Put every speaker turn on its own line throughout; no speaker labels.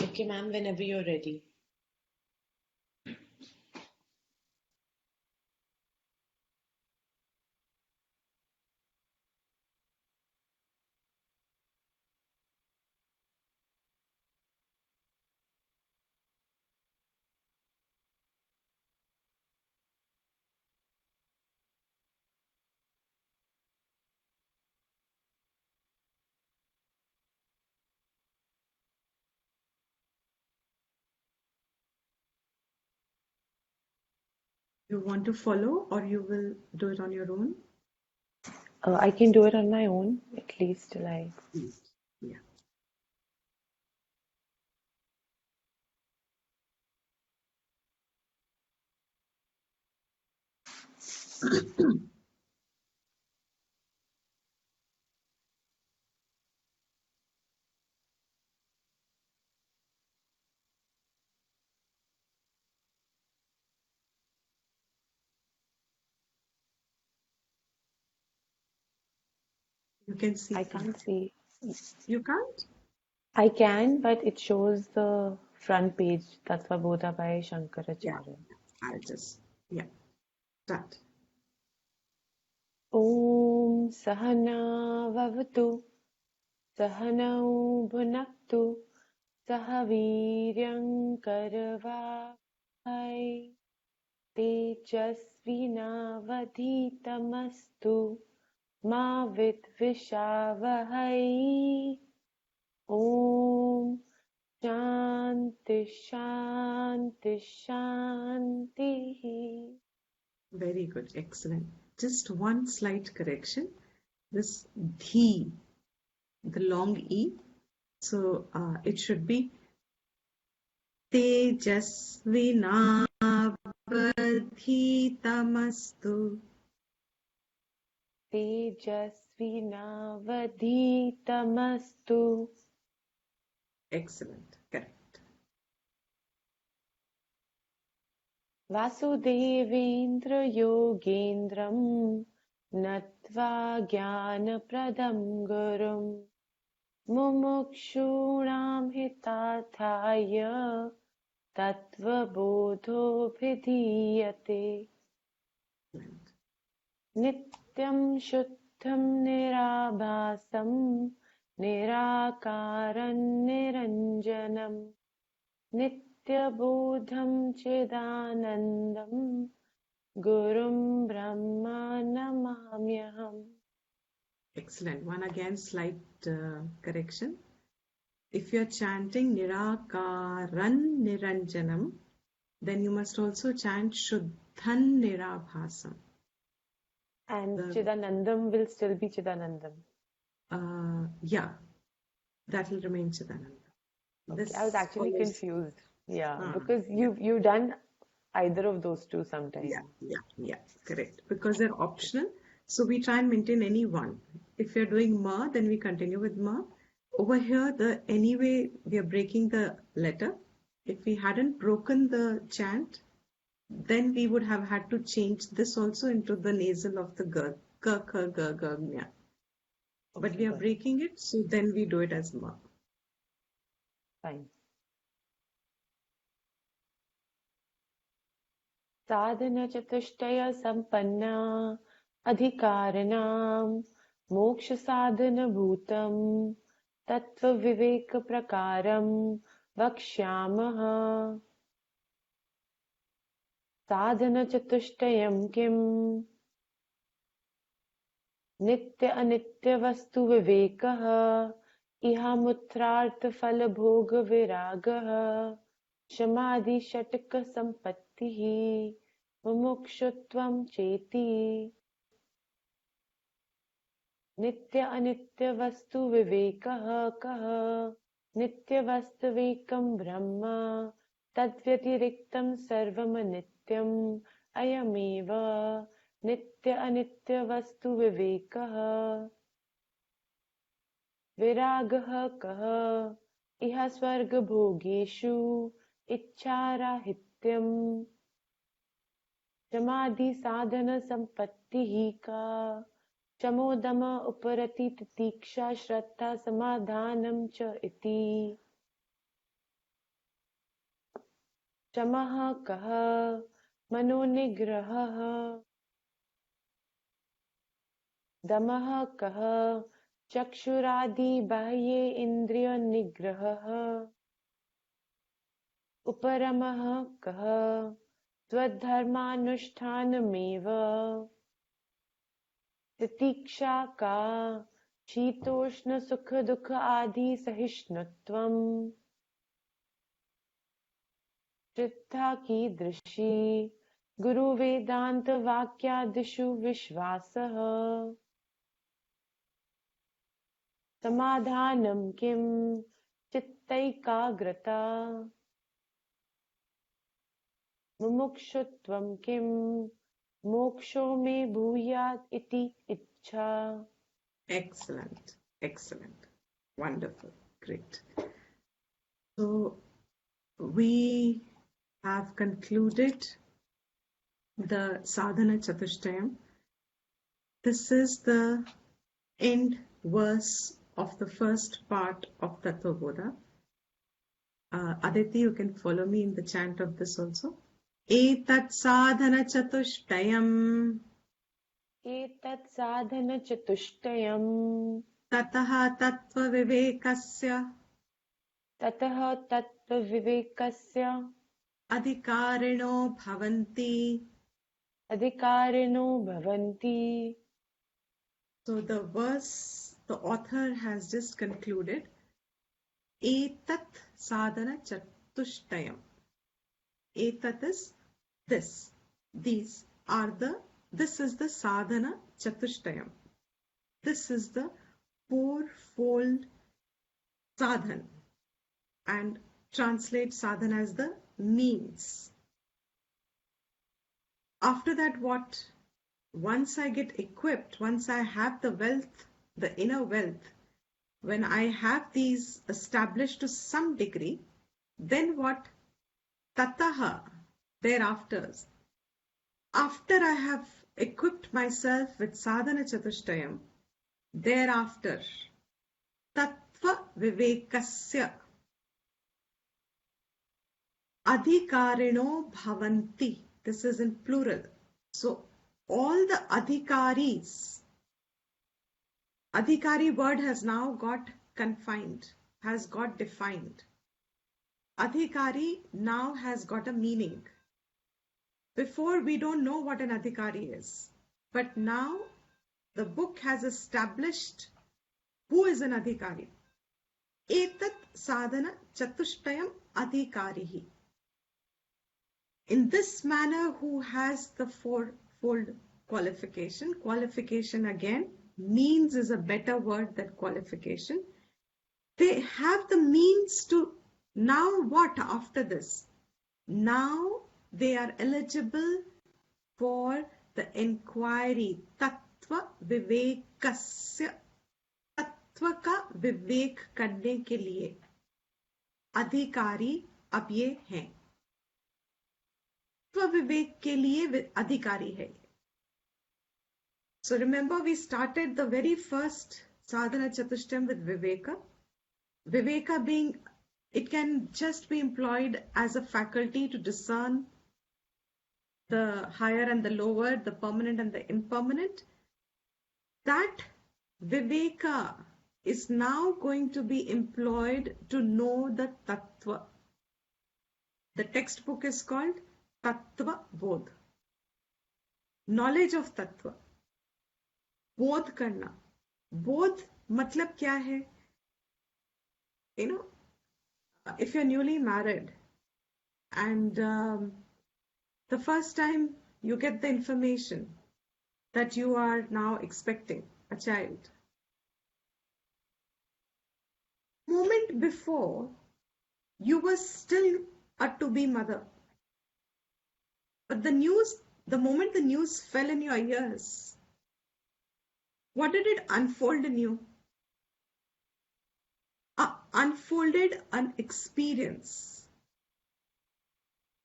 Okay, ma'am, whenever you're ready.
You want to follow or you will do it on your own?
I can do it on my own, at least till I.
Yeah. You can see.
I can't see.
You can't?
I can, but it shows the front page. Tattva by
Yeah.
Shankaracharya.
I'll just, yeah, start.
Om Sahana Vavatu Sahanau Bhunaktu Sahaviryam Karavai Tejasvinavadhitamastu Ma Vidvishavahai. Om Shanti Shanti Shanti.
Very good. Excellent. Just one slight correction. This the long E. So it should be Tejasvinavadhitamastu.
Tejasvinavadhitamastu.
Excellent. Correct.
Vasudevendra Yogendram Natva Jnanapradam Gurum Mumukshunam Hitathaya Tattvabodhobhidiyate.
Excellent.
Nityam Shuddham Nirabhasam Nirakaram Niranjanam Nityabodham Chidanandam Gurum Brahma Namamyaham.
Excellent. One again, slight correction. If you're chanting Nirakaran Niranjanam, then you must also chant Shuddhan Nirabhasam.
And Chidanandam will still be Chidanandam.
Yeah, that will remain Chidananda.
Okay, I was actually confused. Yeah, because
yeah.
you've done either of those two sometimes.
Yeah, correct. Because they're optional. So we try and maintain any one. If you're doing ma, then we continue with ma. Over here, anyway, we are breaking the letter. If we hadn't broken the chant, then we would have had to change this also into the nasal of the g, k, k, g, g, nya. But we are breaking it, so then we do it as ma.
Fine. Sadhana Chatushtaya Sampanna Adhikaranam Moksha Sadhana Bhutam Tattva Viveka Prakaram Vakshyamaha. Sadhana Chatushtayam Kim Nitya Anitya Vastu Vivekah Ihamutrartha Phala Bhoga Viragah Shamadhi Shataka Sampattihi Mumukshutvam Cheti. Nitya Anitya Vastu Vivekah Kah Nitya Vastavekam Brahma Tadvyatiriktam Sarvam Anityam Ayameva Nitya Anitya Vastu Vivekah. Viragah kah iha swarga bhogeshu ichcharahityam samadhi sadhana sampattihi ka chamodama uparati titiksha shraddha samadhanam cha iti. शमः कः मनोनिग्रहः दमः कः चक्षुरादि बाह्ये इन्द्रियनिग्रहः उपरमः कः त्वद्धर्मानुष्ठानमेव तितिक्षा का शीतोष्ण सुख दुख आदि सहिष्णुत्वम् श्रद्धा कीदृशी गुरु वेदांत वाक्यादिषु विश्वासः समाधानं किं चित्तैकाग्रता मुमुक्षुत्वं किं मोक्षो मे भूयात् इति इच्छा.
Excellent, excellent, wonderful, great. So we have concluded the Sadhana Chatushtayam. This is the end verse of the first part of Tattva Bodha. Aditi, you can follow me in the chant of this also. Etat sadhana chatushtayam
एतत् साधनचतुष्टयम्
tataha tattva vivekasya
ततः तत्त्वविवेकस्य
adhikarino bhavanti.
अधिकारिणो भवन्ति.
So the verse the author has just concluded. Etat sadhana chatushtayam. Etat is this. These are the. This is the sadhana chatushtayam. This is the fourfold sadhan, and translate sadhana as the means. After that, what? Once I get equipped, once I have the wealth, the inner wealth, when I have these established to some degree, then what? Tataha, thereafter. After I have equipped myself with sadhana chatushtayam, thereafter, tattva vivekasya adhikarino bhavanti. This is in plural. So all the adhikaris, adhikari word has now got confined, has got defined. Adhikari now has got a meaning. Before, we don't know what an adhikari is, but now the book has established who is an adhikari. Etat sadhana chatushtayam adhikarihi. In this manner, who has the fourfold qualification? Qualification again, means is a better word than qualification. They have the means to, now what after this? Now they are eligible for the inquiry. Tattva vivekasya. तत्व का विवेक करने के लिए अधिकारी अब ये हैं. तत्व विवेक के लिए अधिकारी है. So remember, we started the very first sadhana chatushtayam with viveka. Viveka being, it can just be employed as a faculty to discern the higher and the lower, the permanent and the impermanent. That viveka is now going to be employed to know the tattva. The textbook is called Tattva Bodh. Knowledge of tattva. Bodh karna. Bodh matlab kya hai? You know, if you're newly married and the first time you get the information that you are now expecting a child, moment before you were still a to-be mother, but the moment the news fell in your ears, what did it unfold in you? Unfolded an experience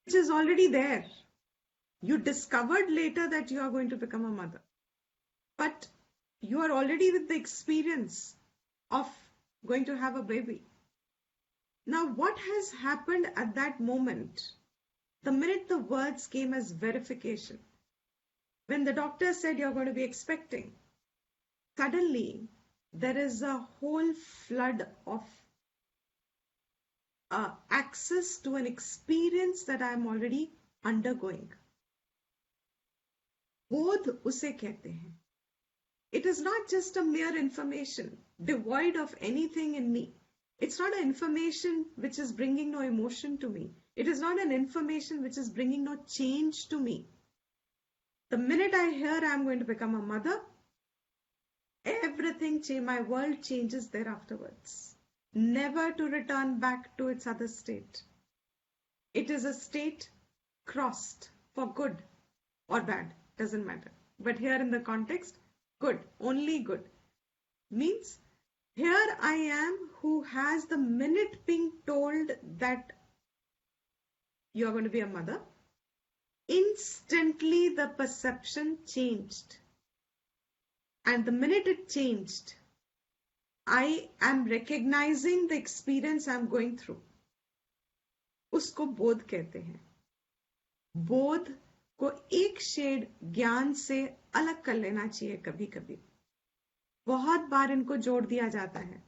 which is already there. You discovered later that you are going to become a mother, but you are already with the experience of going to have a baby. Now, what has happened at that moment The minute the words came as verification, when the doctor said you're going to be expecting, suddenly there is a whole flood of access to an experience that I'm already undergoing. बोध उसे कहते हैं. It is not just a mere information devoid of anything in me. It's not an information which is bringing no emotion to me. It is not an information which is bringing no change to me. The minute I hear I'm going to become a mother, everything changes, my world changes there afterwards. Never to return back to its other state. It is a state crossed for good or bad, doesn't matter. But here in the context, good, only good. Means here I am who has the minute being told that you are going to be a mother, instantly the perception changed. And the minute it changed, I am recognizing the experience I'm going through. उसको बोध कहते हैं. बोध को एक shade ज्ञान से अलग कर लेना चाहिए कभी कभी. बहुत बार इनको जोड़ दिया जाता है.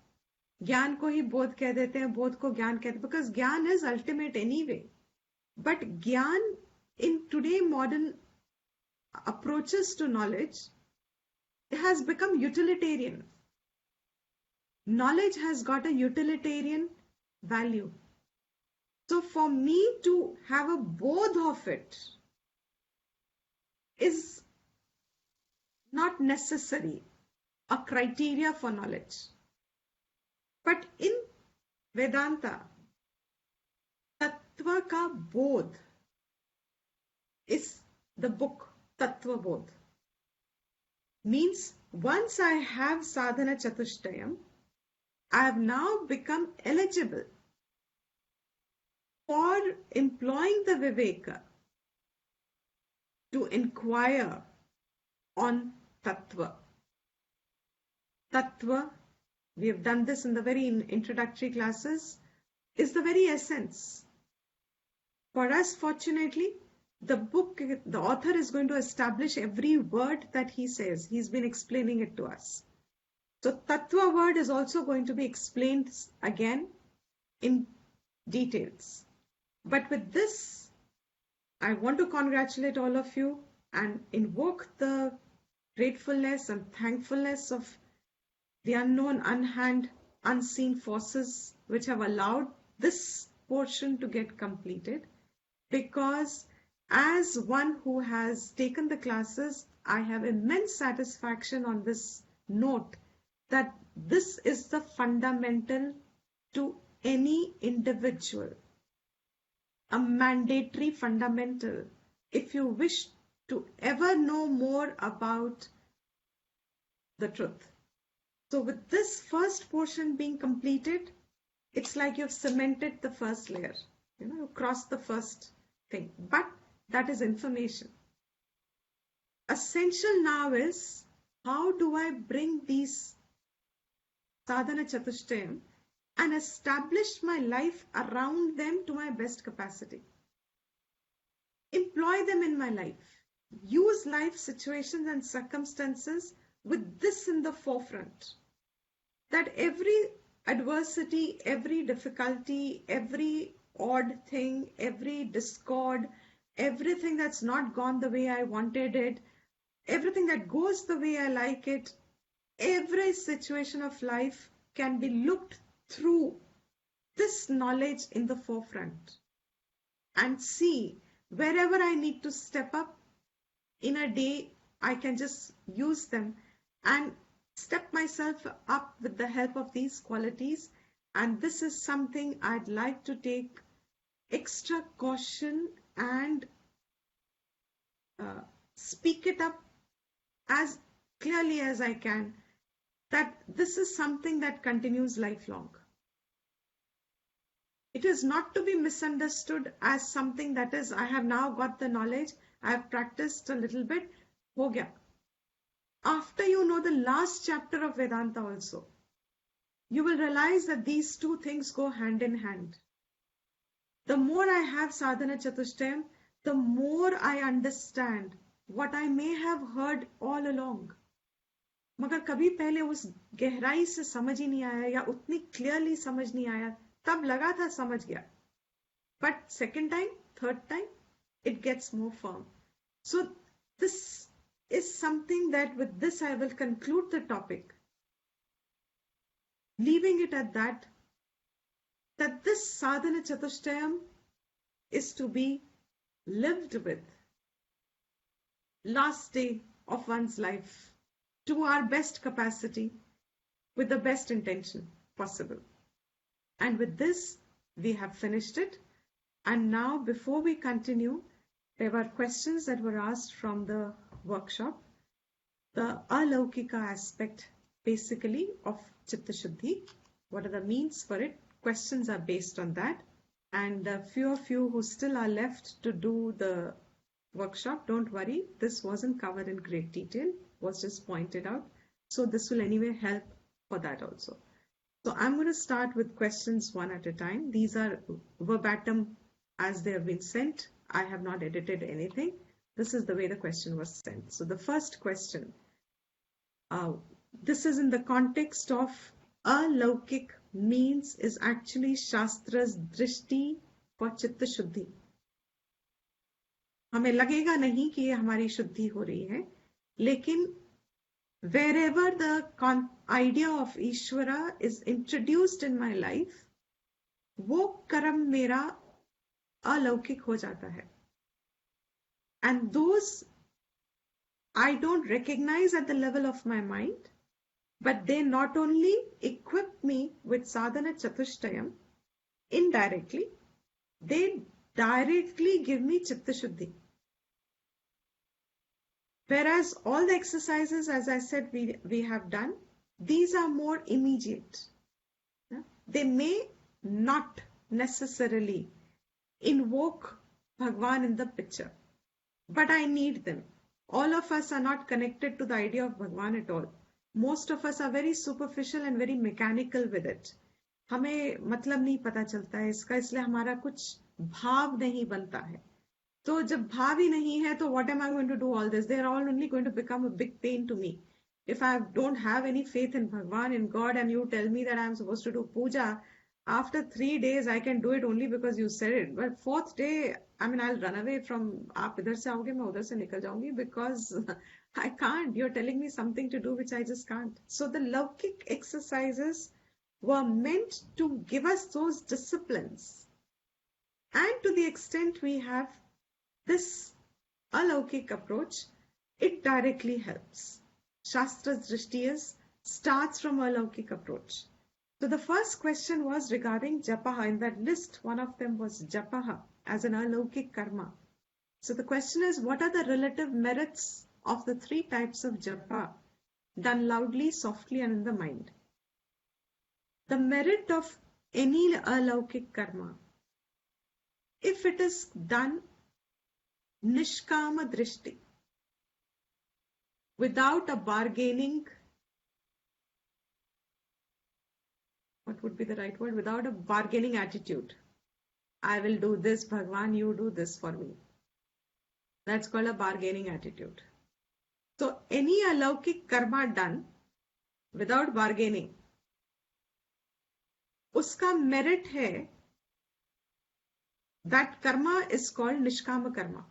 ज्ञान को ही बोध कह देते हैं, बोध को ज्ञान कहते हैं, because ज्ञान is ultimate anyway. But ज्ञान in today modern approaches to knowledge has become utilitarian. Knowledge has got a utilitarian value. So for me to have a both of it is not necessary a criteria for knowledge. But in Vedanta, Tattva ka bodh is the book Tattva Bodh. Means once I have sadhana chatushtayam, I have now become eligible for employing the viveka to inquire on tattva. Tattva, we have done this in the very introductory classes, is the very essence. For us, fortunately, the author is going to establish every word that he says. He's been explaining it to us. So tattva word is also going to be explained again in details. But with this, I want to congratulate all of you and invoke the gratefulness and thankfulness of the unknown, unhand, unseen forces which have allowed this portion to get completed. Because as one who has taken the classes, I have immense satisfaction on this note that this is the fundamental to any individual, a mandatory fundamental if you wish to ever know more about the truth. So with this first portion being completed, it's like you've cemented the first layer, you crossed the first thing, but that is information. Essential now is, how do I bring these sadhana chatushtayam and establish my life around them to my best capacity? Employ them in my life. Use life situations and circumstances with this in the forefront. That every adversity, every difficulty, every odd thing, every discord, everything that's not gone the way I wanted it, everything that goes the way I like it, every situation of life can be looked through this knowledge in the forefront and see wherever I need to step up in a day, I can just use them and step myself up with the help of these qualities. And this is something I'd like to take extra caution and speak it up as clearly as I can, that this is something that continues lifelong. It is not to be misunderstood as something that is, I have now got the knowledge, I have practiced a little bit, ho gaya. After you know the last chapter of Vedanta also, you will realize that these two things go hand in hand. The more I have sadhana chatushtayam, the more I understand what I may have heard all along. मगर कभी पहले उस गहराई से समझ ही नहीं आया या उतनी क्लियरली समझ नहीं आया, तब लगा था समझ गया. But second time, third time, it gets more firm. So this is something that with this I will conclude the topic, leaving it at that this sadhana chatushtayam is to be lived with last day of one's life to our best capacity with the best intention possible. And with this, we have finished it. And now, before we continue, there were questions that were asked from the workshop. The alaukika aspect, basically, of Chitta Shuddhi. What are the means for it? Questions are based on that. And a few of you who still are left to do the workshop, don't worry. This wasn't covered in great detail, was just pointed out. So this will anyway help for that also. So I'm going to start with questions one at a time. These are verbatim as they have been sent. I have not edited anything. This is the way the question was sent. So the first question, this is in the context of alaukik means is actually Shastra's drishti for Chitta Shuddhi. हमें लगेगा नहीं कि ये हमारी शुद्धि हो रही है, लेकिन wherever the idea of Ishvara is introduced in my life, वो कर्म मेरा अलौकिक हो जाता है. And those I don't recognize at the level of my mind, but they not only equip me with sadhana chatushtayam, indirectly, they directly give me chitta shuddhi. Whereas all the exercises, as I said, we have done, these are more immediate. They may not necessarily invoke Bhagwan in the picture, but I need them. All of us are not connected to the idea of Bhagwan at all. Most of us are very superficial and very mechanical with it. हमें मतलब नहीं पता चलता है इसका, इसलिए हमारा कुछ भाव नहीं बनता है. तो जब भाव ही नहीं है, तो what am I going to do all this? They are all only going to become a big pain to me. If I don't have any faith in Bhagwan, in God, and you tell me that I am supposed to do puja, after 3 days I can do it only because you said it. But fourth day, I mean, I'll run away from, आप इधर से आओगे, मैं उधर से निकल जाऊंगी, because I can't. You're telling me something to do which I just can't. So the Laukik exercises were meant to give us those disciplines. And to the extent we have this alaukik approach, it directly helps. Shastra's drishti starts from alaukik approach. So the first question was regarding japaha. In that list, one of them was japaha as an alaukik karma. So the question is, what are the relative merits of the 3 types of japa done loudly, softly, and in the mind? The merit of any alaukik karma, if it is done nishkama drishti, without a bargaining, what would be the right word? Without a bargaining attitude. I will do this, Bhagwan, you do this for me. That's called a bargaining attitude. So any alaukik karma done without bargaining, uska merit hai, that karma is called nishkama karma.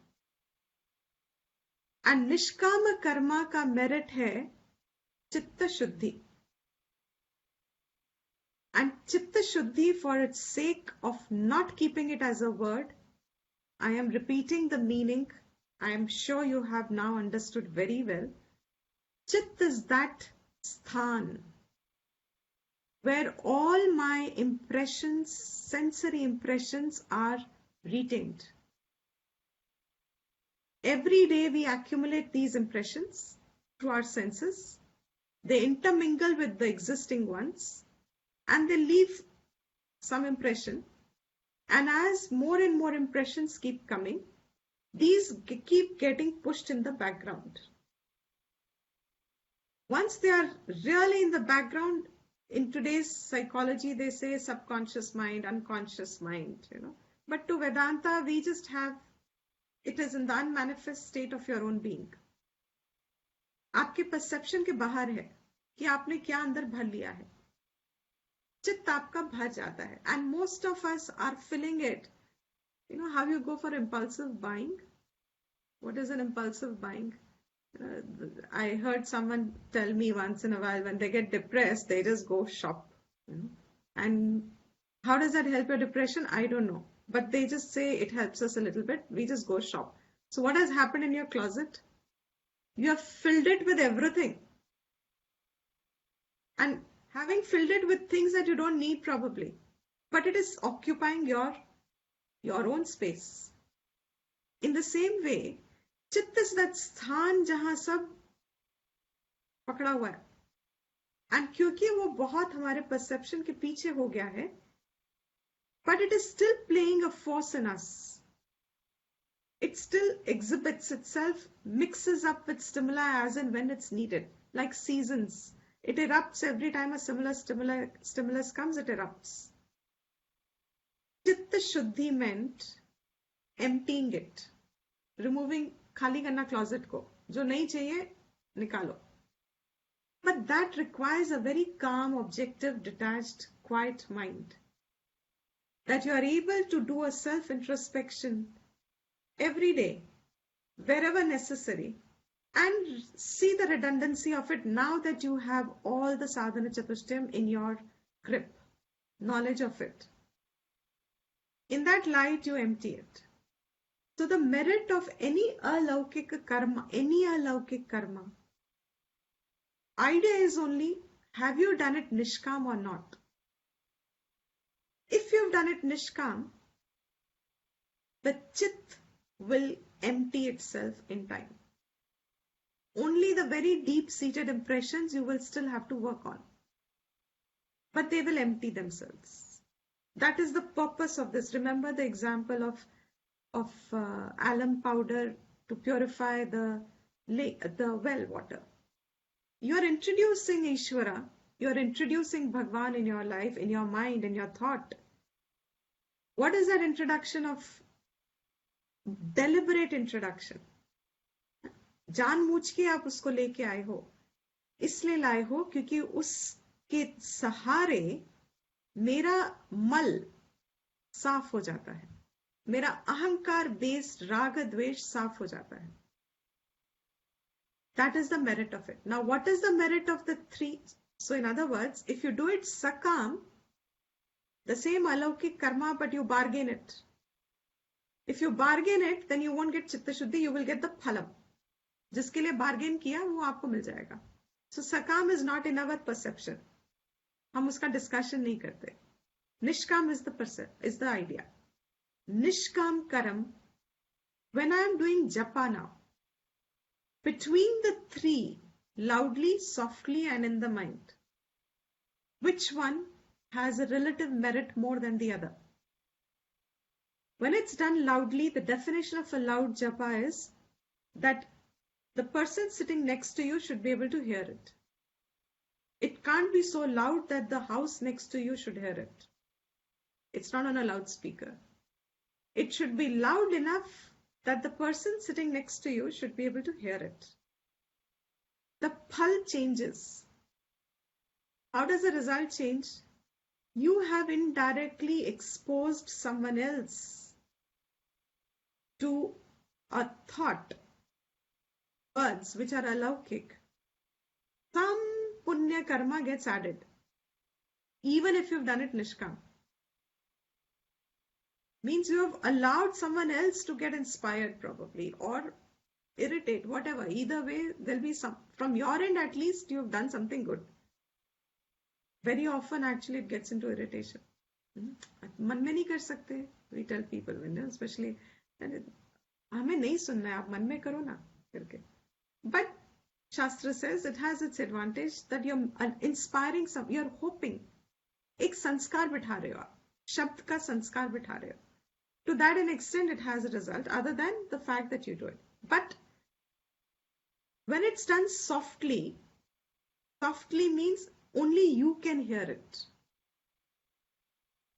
And nishkama karma ka merit hai chitta shuddhi. And chitta shuddhi, for its sake of not keeping it as a word, I am repeating the meaning. I am sure you have now understood very well. Chit is that sthan where all my impressions, sensory impressions, are retained. Every day we accumulate these impressions through our senses. They intermingle with the existing ones and they leave some impression. And as more and more impressions keep coming, these keep getting pushed in the background. Once they are really in the background, in today's psychology, they say subconscious mind, unconscious mind, But to Vedanta, we just have, it is in the unmanifest state of your own being. आपके perception के बाहर है कि आपने क्या अंदर भर लिया है. चित्त आपका भर जाता है. And most of us are filling it. You know how you go for impulsive buying? What is an impulsive buying? I heard someone tell me once in a while, when they get depressed, they just go shop. And how does that help your depression? I don't know. But they just say it helps us a little bit. We just go shop. So what has happened in your closet? You have filled it with everything. And having filled it with things that you don't need probably. But it is occupying your own space. In the same way, चित्त is that स्थान जहां सब पकड़ा हुआ है. And क्योंकि वो बहुत हमारे परसेप्शन के पीछे हो गया है, but it is still playing a force in us. It still exhibits itself, mixes up with stimuli as and when it's needed, like seasons. It erupts every time a similar stimulus comes, it erupts. Chitta Shuddhi meant emptying it, removing, खाली करना closet को, जो नहीं चाहिए निकालो. But that requires a very calm, objective, detached, quiet mind. That you are able to do a self-introspection every day, wherever necessary, and see the redundancy of it now that you have all the sadhana chatushtayam in your grip, knowledge of it. In that light, you empty it. So the merit of any alaukik karma, idea is only, have you done it nishkam or not? If you've done it nishkam, the chit will empty itself in time. Only the very deep-seated impressions you will still have to work on. But they will empty themselves. That is the purpose of this. Remember the example of alum powder to purify the well water. You are introducing Ishvara, you are introducing Bhagwan in your life, in your mind, in your thought. What is that introduction of? Deliberate introduction. जानबूझ के आप उसको लेके आए हो, इसलिए लाए हो क्योंकि उसके सहारे मेरा मल साफ हो जाता है, मेरा अहंकार बेस्ड राग द्वेष साफ हो जाता है. That is the merit of it. Now, what is the merit of the three? So, in other words, if you do it sakam, the same alaukik karma, but you bargain it. If you bargain it, then you won't get chitta shuddhi, you will get the phalam. जिसके लिए bargain किया वो आपको मिल जाएगा. So, sakam is not in our perception. हम उसका discussion नहीं करते. Nishkam is the idea. Nishkam karam, when I am doing japa now, between the three, loudly, softly, and in the mind, which one has a relative merit more than the other? When it's done loudly, the definition of a loud japa is that the person sitting next to you should be able to hear it. It can't be so loud that the house next to you should hear it. It's not on a loudspeaker. It should be loud enough that the person sitting next to you should be able to hear it. The phal changes. How does the result change? You have indirectly exposed someone else to a thought, words which are alaukik. Some punya karma gets added, even if you've done it nishkam. Means you have allowed someone else to get inspired probably, or irritate, whatever. Either way, there'll be some, from your end at least, you've done something good. Very often actually it gets into irritation. मन में नहीं कर सकते, we tell people, especially, हमें नहीं सुनना है, आप मन में करो ना करके. But Shastra says it has its advantage that you're inspiring some, you're hoping. एक संस्कार बिठा रहे हो आप, शब्द का संस्कार बिठा रहे हो. To that an extent, it has a result other than the fact that you do it. But when it's done softly, softly means only you can hear it.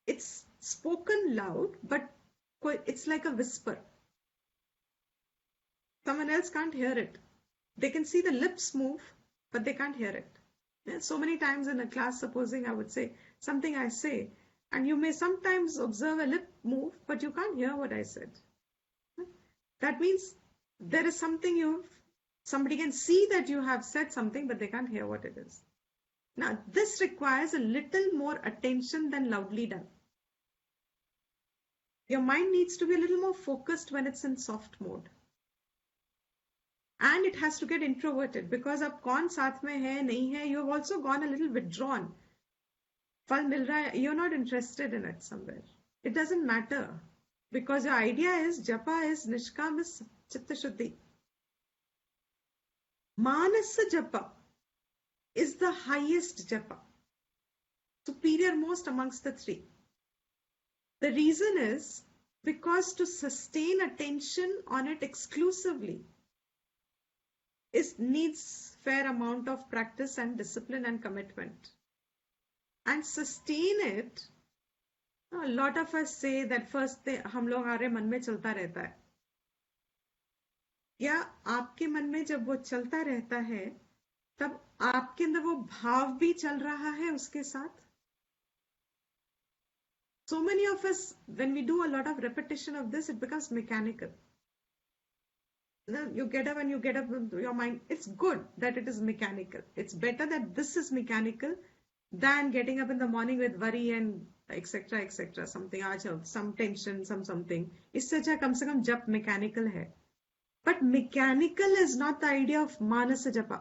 It's spoken loud, but It's like a whisper. Someone else can't hear it. They can see the lips move, but they can't hear it. So many times in a class, supposing I would say something I say, and you may sometimes observe a lip move, but you can't hear what I said. That means there is something somebody can see that you have said something, but they can't hear what it is. Now, this requires a little more attention than loudly done. Your mind needs to be a little more focused when it's in soft mode. And it has to get introverted because अब कौन साथ में है नहीं है, you have also gone a little withdrawn. फल मिल रहा है, you're not interested in it somewhere. It doesn't matter because your idea is japa is nishkam is chitta shuddhi. Manasa japa is the highest japa, superior most amongst the three. The reason is because to sustain attention on it exclusively needs fair amount of practice and discipline and commitment. And sustain it, a lot of us say that first हम लोग हमारे मन में चलता रहता है. या आपके मन में जब वो चलता रहता है तब आपके अंदर वो भाव भी चल रहा है उसके साथ. So many of us, when we do a lot of repetition of this, it becomes mechanical. You get up and you get up with your mind. It's good that it is mechanical. It's better that this is mechanical than getting up in the morning with worry and etc. etc. Something, some tension, something. इससे अच्छा कम से कम जप mechanical है. But mechanical is not the idea of manasa japa.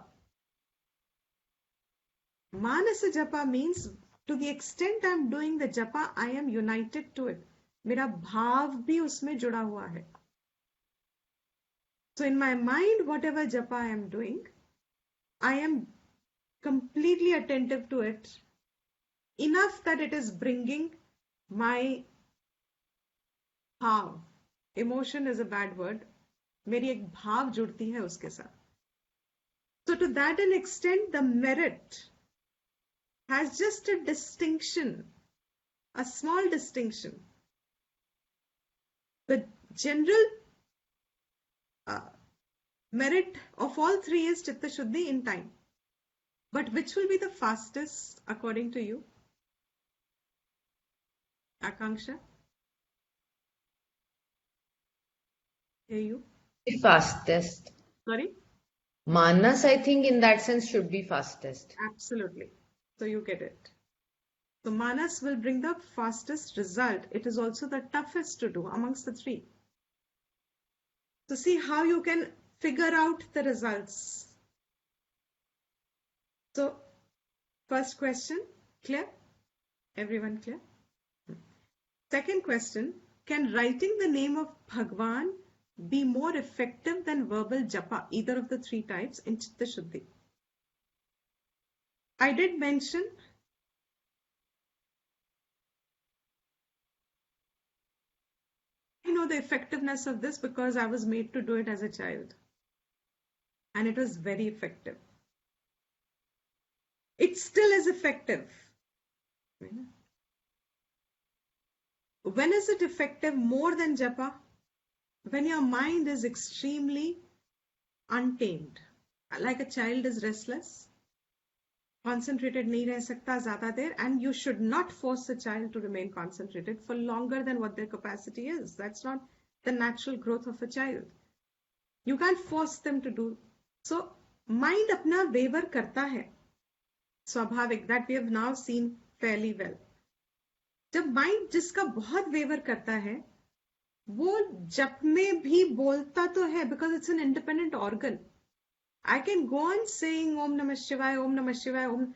Manasa japa means to the extent I am doing the japa, I am united to it. मेरा भाव भी उसमें जुड़ा हुआ है. So in my mind, whatever japa I am doing, I am completely attentive to it, enough that it is bringing my bhav. Emotion is a bad word. मेरी एक भाव जुड़ती है उसके साथ. So to that an extent, the merit has just a distinction, a small distinction. The general merit of all three is Chitta Shuddhi in time. But which will be the fastest according to you? Akanksha? Hear you?
The fastest.
Sorry?
Manas, I think, in that sense, should be fastest.
Absolutely. So you get it. So Manas will bring the fastest result. It is also the toughest to do amongst the three. So see how you can figure out the results. So first question, clear? Everyone clear? Second question, can writing the name of Bhagwan be more effective than verbal japa, either of the three types in Chitta Shuddhi? I did mention I know the effectiveness of this because I was made to do it as a child. And it was very effective. It still is effective. When is it effective more than japa? When your mind is extremely untamed. Like a child is restless, concentrated nahi reh sakta zyada der, and you should not force a child to remain concentrated for longer than what their capacity is. That's not the natural growth of a child. You can't force them to do. So mind apna waver karta hai. Swabhavik, that we have now seen fairly well. जब mind जिसका बहुत waiver करता है वो जप में भी बोलता तो है because it's an independent organ. I can go on saying Om Namah Shivaya, Om Namah Shivaya, Om.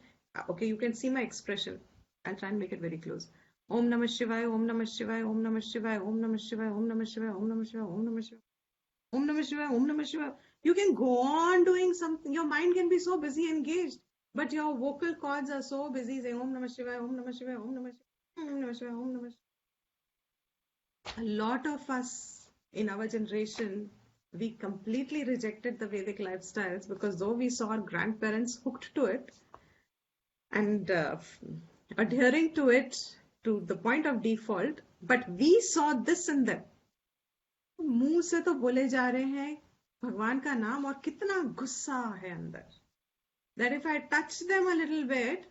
Okay, you can see my expression. I'll try and make it very close. Om Namah Shivaya, Om Namah Shivaya, Om Namah Shivaya, Om Namah Shivaya, Om Namah Shivaya, Om Namah Shivaya, Om Namah Shivaya, Om Namah Shivaya, Om Namah Shivaya. You can go on doing something. Your mind can be so busy engaged, but your vocal cords are so busy saying Om Namah Shivaya, Om Namah Shivaya, Om Namah Shivaya. A lot of us in our generation, we completely rejected the Vedic lifestyles because though we saw our grandparents hooked to it and adhering to it to the point of default, but we saw this in them. मुंह से तो बोले जा रहे हैं भगवान का नाम और कितना गुस्सा है अंदर, that if I touch them a little bit,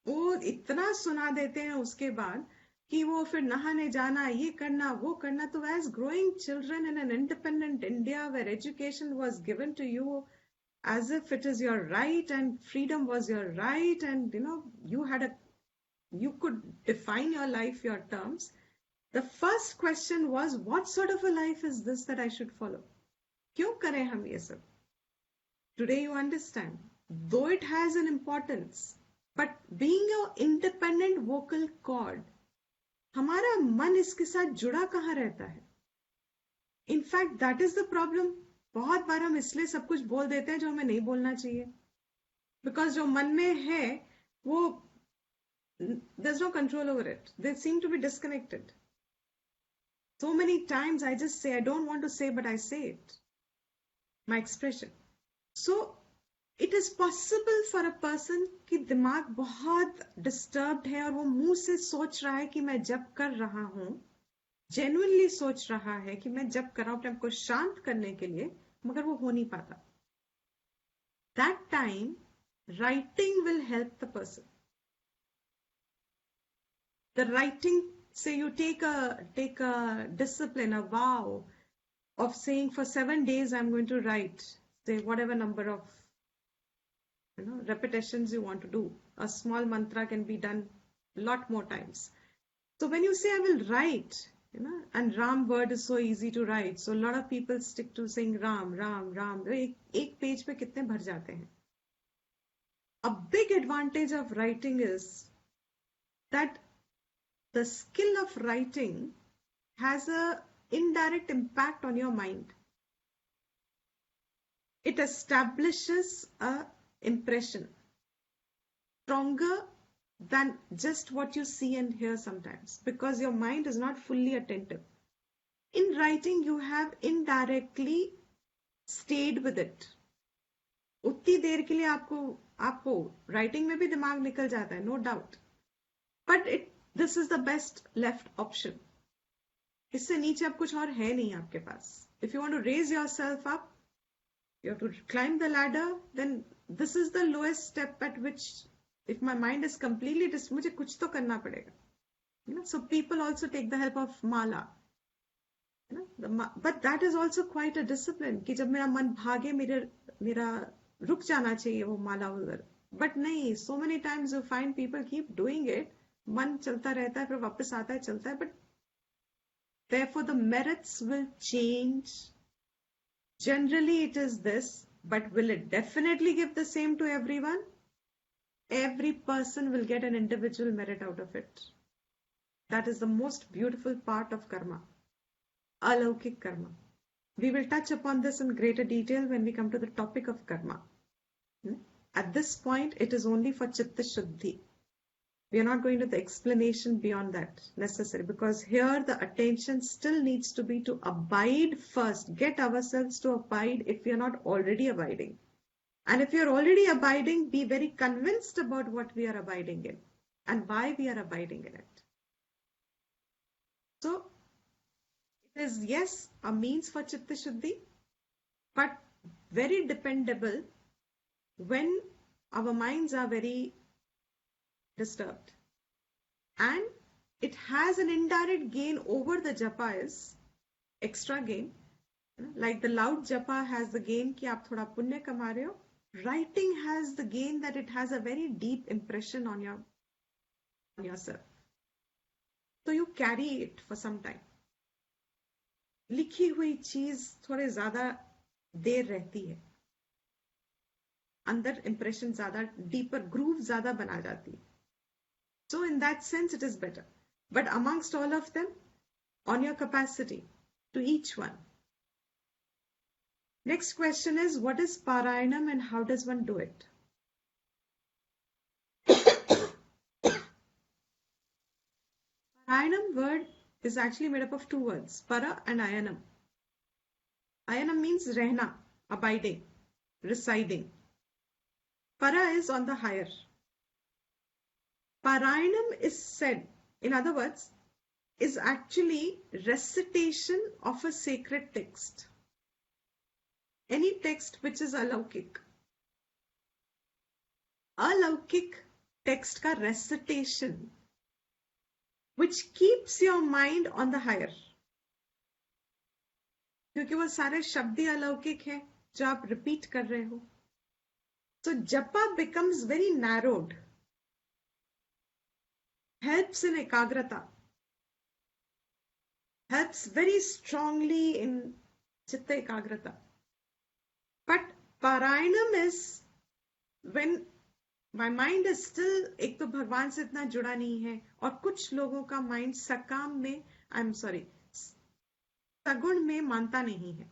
वो इतना सुना देते हैं उसके बाद कि वो फिर नहाने जाना, ये करना, वो करना. तो as growing children in an independent India where education was given to you as if it is your right and freedom was your right, and you could define your life, your terms. The first question was, what sort of a life is this that I should follow? क्यों करें हम ये सब? Today you understand, though it has an importance, but being an independent vocal cord, हमारा मन इसके साथ जुड़ा कहाँ रहता है? In fact, that is the problem. बहुत बार हम इसलिए सब कुछ बोल देते हैं जो हमें नहीं बोलना चाहिए. Because जो मन में है, वो there's no control over it. They seem to be disconnected. So many times I just say, I don't want to say, but I say it. My expression. So it is possible for a person कि दिमाग बहुत disturbed है और वो मुंह से सोच रहा है कि मैं जब कर रहा हूं, genuinely सोच रहा है कि मैं जब कर रहा हूं अपने आप को शांत करने के लिए, मगर वो हो नहीं पाता. That time, writing will help the person. The writing, say you take a discipline, a vow of saying for 7 days I'm going to write, say whatever number of repetitions you want to do. A small mantra can be done a lot more times. So when you say I will write, and Ram word is so easy to write, so a lot of people stick to saying Ram, Ram, Ram. एक page पे कितने भर जाते हैं. A big advantage of writing is that the skill of writing has a indirect impact on your mind. It establishes a impression stronger than just what you see and hear sometimes, because your mind is not fully attentive. In writing, you have indirectly stayed with it. उतनी देर के लिए आपको writing में भी दिमाग निकल जाता है, no doubt. But this is the best left option. इससे नीचे अब कुछ और है नहीं आपके पास. If you want to raise yourself up, you have to climb the ladder, then this is the lowest step at which, if my mind is completely मुझे कुछ तो करना पड़ेगा. So people also take the help of mala. But that is also quite a discipline कि जब मेरा मन भागे, मेरा रुक जाना चाहिए वो माला उधर. But नहीं, so many times you find people keep doing it. मन चलता रहता है, फिर वापस आता है, चलता है. But therefore the merits will change. Generally it is this, but will it definitely give the same to everyone? Every person will get an individual merit out of it. That is the most beautiful part of karma. Alaukik karma. We will touch upon this in greater detail when we come to the topic of karma. At this point, it is only for chitta shuddhi. We are not going to the explanation beyond that necessary, because here the attention still needs to be to abide first. Get ourselves to abide if we are not already abiding. And if you are already abiding, be very convinced about what we are abiding in and why we are abiding in it. So, it is, yes, a means for chitta shuddhi, but very dependable when our minds are very disturbed. And it has an indirect gain over the japa, is extra gain. Like the loud japa has the gain कि आप थोड़ा पुण्य कमा रहे हो. Writing has the gain that it has a very deep impression on yourself. So you carry it for some time. लिखी हुई चीज थोड़े ज्यादा देर रहती है, अंदर impression ज्यादा deeper, groove ज्यादा बना जाती है. So in that sense it is better. But amongst all of them, on your capacity, to each one. Next question is, what is Parayanam and how does one do it? Parayanam word is actually made up of two words, para and ayanam. Ayanam means rehna, abiding, residing. Para is on the higher. Parayanam is said, in other words, is actually recitation of a sacred text. Any text which is alaukik. Alaukik text ka recitation which keeps your mind on the higher. क्योंकि वो सारे शब्द ही अलौकिक हैं जो आप repeat कर रहे हो. So japa becomes very narrowed. Helps in ekagrata. Helps very strongly in chitta ekagrata. But Parayanam is when my mind is still एक तो भगवान से इतना जुड़ा नहीं है और कुछ लोगों का माइंड सकाम में सगुण में मानता नहीं है.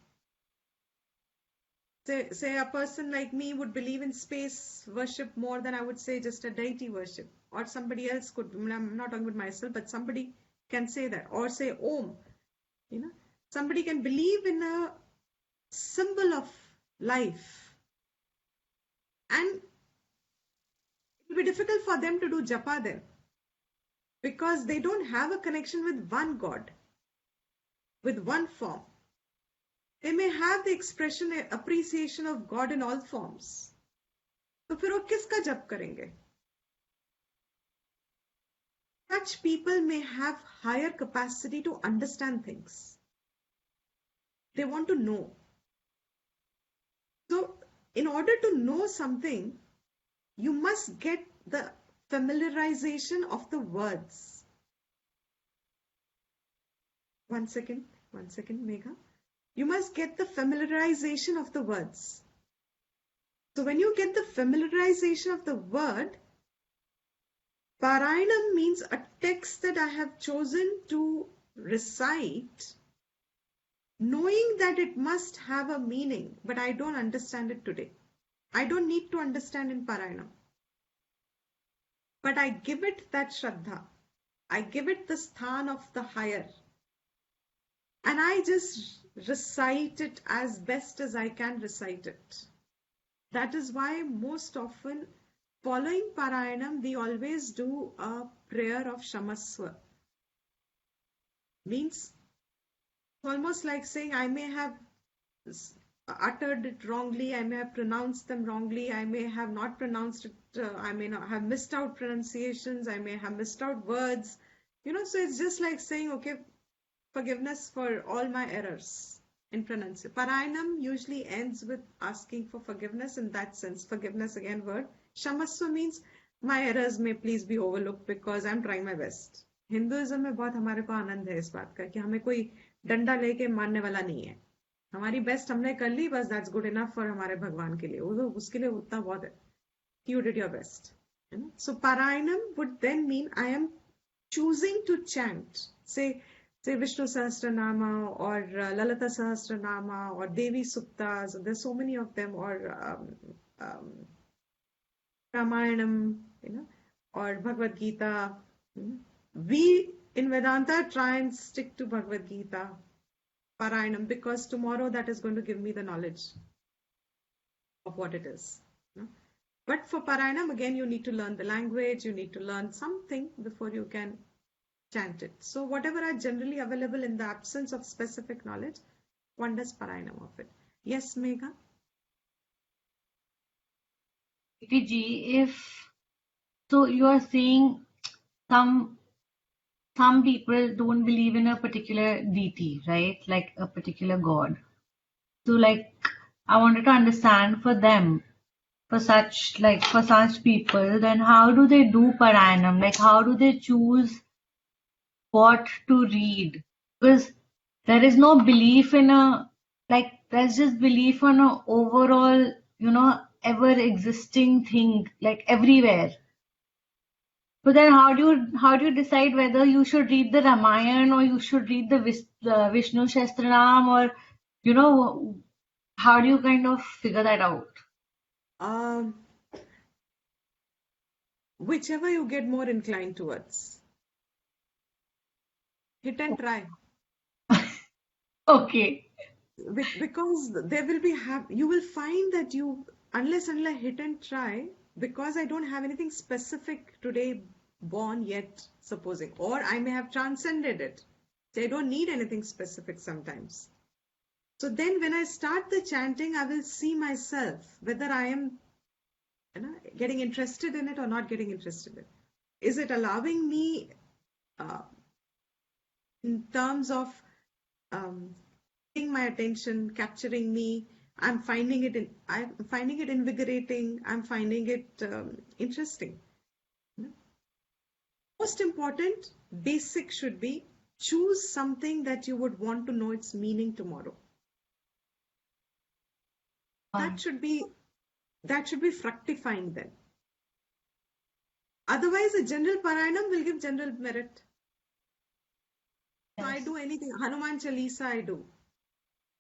Say a person like me would believe in space worship more than I would say just a deity worship, or somebody else could. I'm not talking about myself, but somebody can say that, or say Om. Somebody can believe in a symbol of life, and it will be difficult for them to do japa then, because they don't have a connection with one God, with one form. They may have the expression, appreciation of God in all forms. तो फिर वो किसका जप करेंगे? Such people may have higher capacity to understand things. They want to know. So, in order to know something, you must get the familiarization of the words. One second, Megha. You must get the familiarization of the words. So when you get the familiarization of the word, Parayanam means a text that I have chosen to recite, knowing that it must have a meaning, but I don't understand it today. I don't need to understand in Parayanam. But I give it that Shraddha. I give it the sthan of the higher. And I just recite it as best as I can recite it. That is why most often following Parayanam, we always do a prayer of Shamaswa. Means almost like saying I may have uttered it wrongly, I may have pronounced them wrongly, I may have not pronounced it, I may not have missed out pronunciations, I may have missed out words. So it's just like saying, okay, forgiveness for all my errors in pronunciation. Parayanam usually ends with asking for forgiveness in that sense. Forgiveness, again, word. Shamaswa means my errors may please be overlooked because I'm trying my best. Hinduism में बहुत हमारे को आनंद है इस बात का कि हमें कोई डंडा लेके मारने वाला नहीं है. हमारी बेस्ट हमने कर ली, बस that's good enough for हमारे भगवान के लिए. उसके लिए उतना बहुत है. You did your best. So Parayanam would then mean I am choosing to chant. Say Vishnu Sahasranama or Lalita Sahasranama or Devi Suktas. There's so many of them, or Ramayanam, or Bhagavad Gita. We in Vedanta try and stick to Bhagavad Gita, Parayanam, because tomorrow that is going to give me the knowledge of what it is. But for Parayanam, again, you need to learn the language, you need to learn something before you can chant it. So whatever are generally available in the absence of specific knowledge, one does Parayanam of it. Yes, Megha?
So you are saying some people don't believe in a particular deity, right? Like a particular god. So I wanted to understand for them, for such people, then how do they do Parayanam? How do they choose what to read? Because there is no belief in there's just belief on a overall, ever existing thing, everywhere. But then how do you decide whether you should read the Ramayana or you should read the Vishnu Shastranam, or how do you kind of figure that out?
Whichever you get more inclined towards. Hit and try.
Okay.
Because there will be you will find that unless hit and try, because I don't have anything specific today born yet, supposing, or I may have transcended it. So I don't need anything specific sometimes. So then when I start the chanting, I will see myself whether I am getting interested in it or not getting interested in it. Is it allowing me in terms of getting my attention, capturing me? I'm finding it invigorating. I'm finding it interesting. Most important, basic should be choose something that you would want to know its meaning tomorrow. That should be fructifying then. Otherwise, a general Parayanam will give general merit. So I do anything. Hanuman Chalisa I do.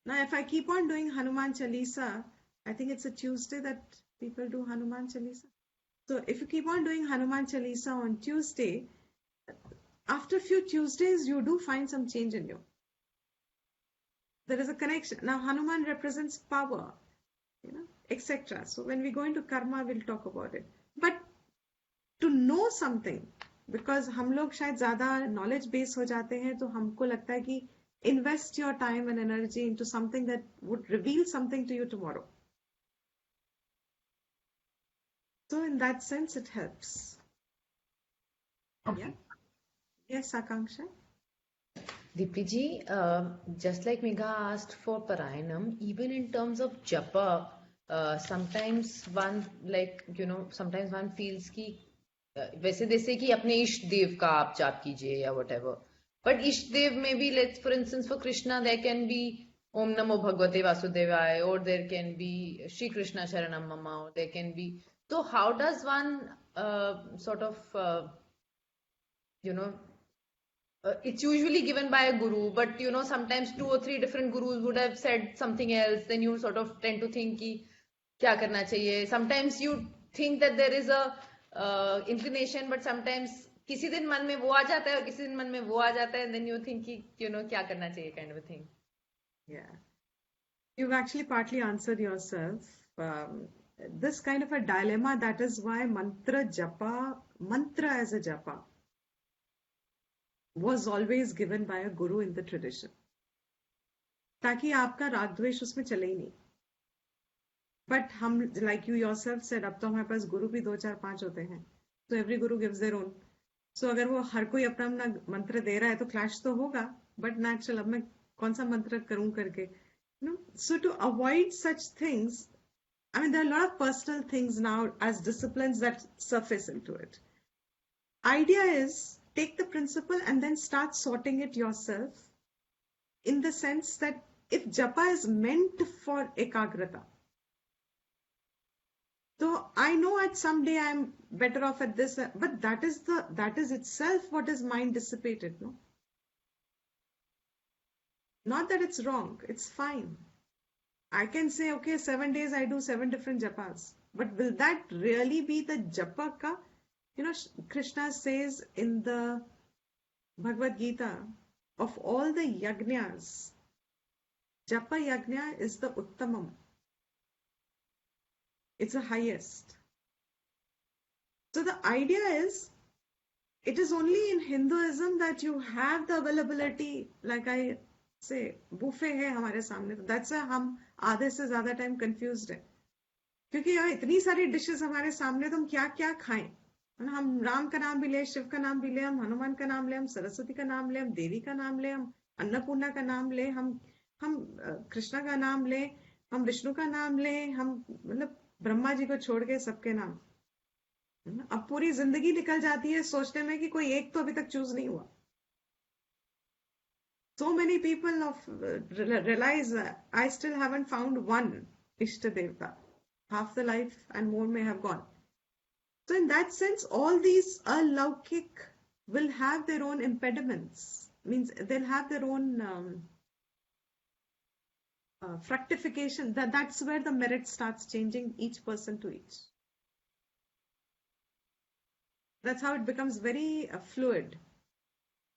Now, if I keep on doing Hanuman Chalisa, I think it's a Tuesday that people do Hanuman Chalisa. So if you keep on doing Hanuman Chalisa on Tuesday, after a few Tuesdays, you do find some change in you. There is a connection. Now, Hanuman represents power, etc. So when we go into karma, we'll talk about it. But to know something, because हम लोग शायद ज़्यादा knowledge base हो जाते हैं, तो हमको लगता है कि invest your time and energy into something that would reveal something to you tomorrow. So in that sense, it helps.
Okay.
Yeah. Yes, Akanksha.
Deepti ji, just like Megha asked for Parayanam, even in terms of japa, sometimes one sometimes one feels कि वैसे जैसे कि अपने इष्ट देव का आप जाप कीजिए या whatever. But इष्ट देव में भी, let's for instance for Krishna there can be Om Namo Bhagavate Vasudevaya, or there can be Shri Krishna Sharanam Mama, or there can be. So how does one it's usually given by a guru, but sometimes 2 or 3 different gurus would have said something else. Then you sort of tend to think कि क्या करना चाहिए. Sometimes you think that there is a inclination, but sometimes किसी दिन मन में वो आ जाता है और किसी दिन मन में वो आ जाता है, and then you think कि क्या करना चाहिए, kind of a thing.
Yeah, you've actually partly answered yourself. This kind of a dilemma, that is why mantra as a japa was always given by a guru in the tradition, ताकि आपका राग द्वेष उसमें चले ही नहीं. But हम, like you yourself said, अब तो हमारे पास गुरु भी 2, 4, 5 होते हैं. So every guru gives their own. So अगर वो हर कोई अपना अपना मंत्र दे रहा है तो clash तो होगा. But natural, अब मैं कौन सा मंत्र करूं करके. So to avoid such things, I mean, there are a lot of personal things now as disciplines that surface into it. Idea is, take the principle and then start sorting it yourself, in the sense that if japa is meant for ekagrata, so I know at some day I'm better off at this, but that is itself what is mind dissipated, no? Not that it's wrong, it's fine. I can say, okay, 7 days I do 7 different japas, but will that really be the japa ka? Krishna says in the Bhagavad Gita, of all the yajnas, japa yajna is the uttamam. It's the highest. So the idea is, it is only in Hinduism that you have the availability, like I say, buffet है हमारे सामने. That's why हम आधे से ज़्यादा time confused है. क्योंकि यहाँ इतनी सारी dishes हमारे सामने, तो हम क्या क्या खाएं? हम राम का नाम भी ले, शिव का नाम भी ले, हम हनुमान का नाम ले, हम सरस्वती का नाम ले, हम देवी का नाम ले, हम अन्नपूर्णा का नाम ले, हम कृष्णा का नाम ले, हम विष्णु का नाम ले, हम मतलब ब्रह्मा जी को छोड़ के सबके नाम. अब पूरी जिंदगी निकल जाती है सोचने में कि कोई एक तो अभी तक चूज नहीं हुआ. So many people realize I still haven't found one Ishta Devta. Half the life and more may have gone. So in that sense, all these alaukik will have their own impediments. Means they'll have their own fructification. That's where the merit starts changing each person to each. That's how it becomes very fluid.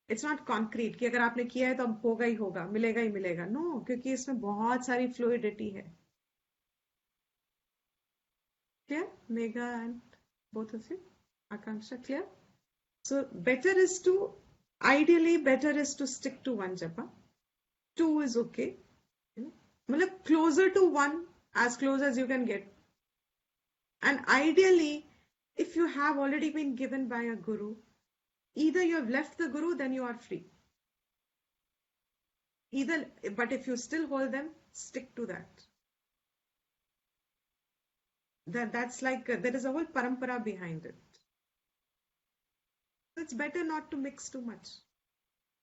It's not concrete कि अगर आपने किया है तो अब होगा ही होगा, मिलेगा ही मिलेगा. No, क्योंकि इसमें बहुत सारी fluidity है. Clear? Megha and both of you? Akanksha, clear? So ideally better is to stick to one japa. 2 is okay. Matlab closer to 1, as close as you can get. And ideally, if you have already been given by a guru, either you have left the guru, then you are free. But if you still hold them, stick to that. That's like, there is a whole parampara behind it. So it's better not to mix too much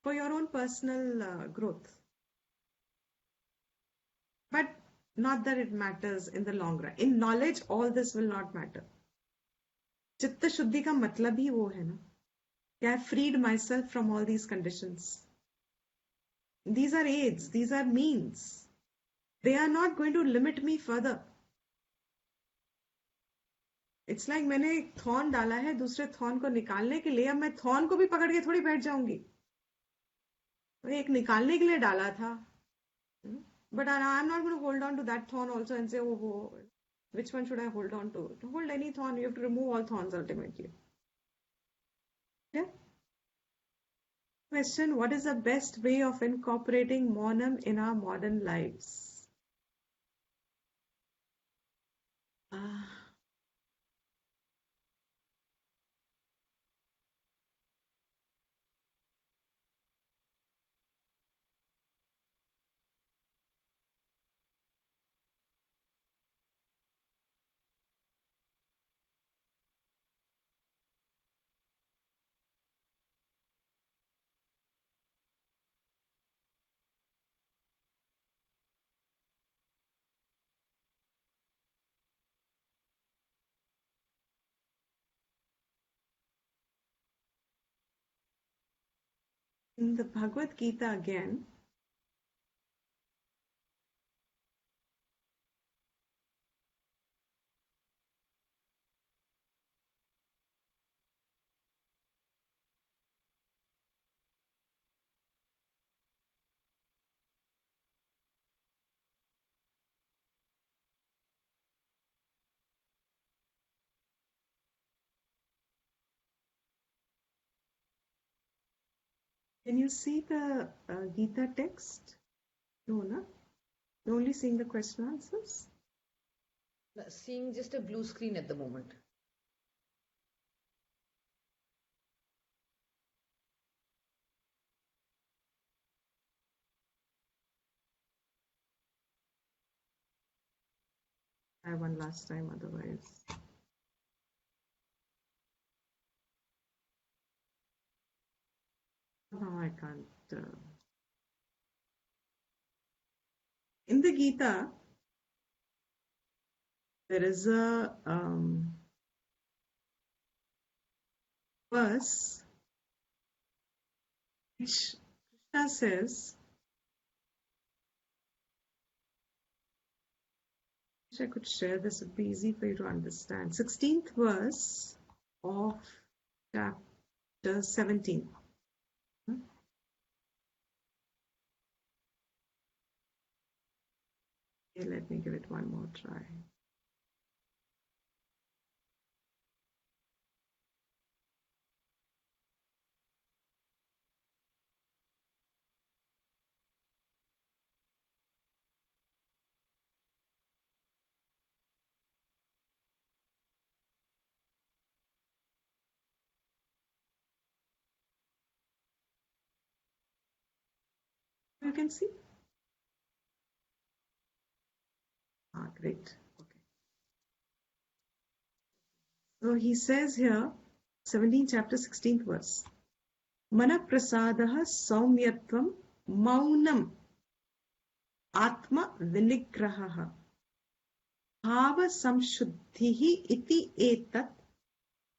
for your own personal growth. But not that it matters in the long run. In knowledge, all this will not matter. Chitta Shuddhi ka matlab hi wo hai na. I have freed myself from all these conditions. These are aids, these are means. They are not going to limit me further. It's like मैंने एक thorn डाला है दूसरे thorn को निकालने के लिए, अब मैं थॉर्न को भी पकड़ के थोड़ी बैठ जाऊंगी. एक निकालने के लिए डाला था. But I'm not going to hold on to that thorn also and say, oh, which one should I hold on to? To hold any thorn, you have to remove all thorns ultimately. Yeah? Question: what is the best way of incorporating Maunam in our modern lives? In the Bhagavad Gita again, can you see the Gita text? No, na? You're only seeing the question answers?
Seeing just a blue screen at the moment.
I have one last time, otherwise. No, I can't. In the Gita, there is a verse which Krishna says, I wish I could share this, it would be easy for you to understand. 16th verse of chapter 17. Okay, let me give it one more try. You can see? Great. Okay. So he says here, 17th chapter, 16th verse. Mana prasadaha saumyatvam maunam atma vinigrahaha bhava samshuddhihi iti etat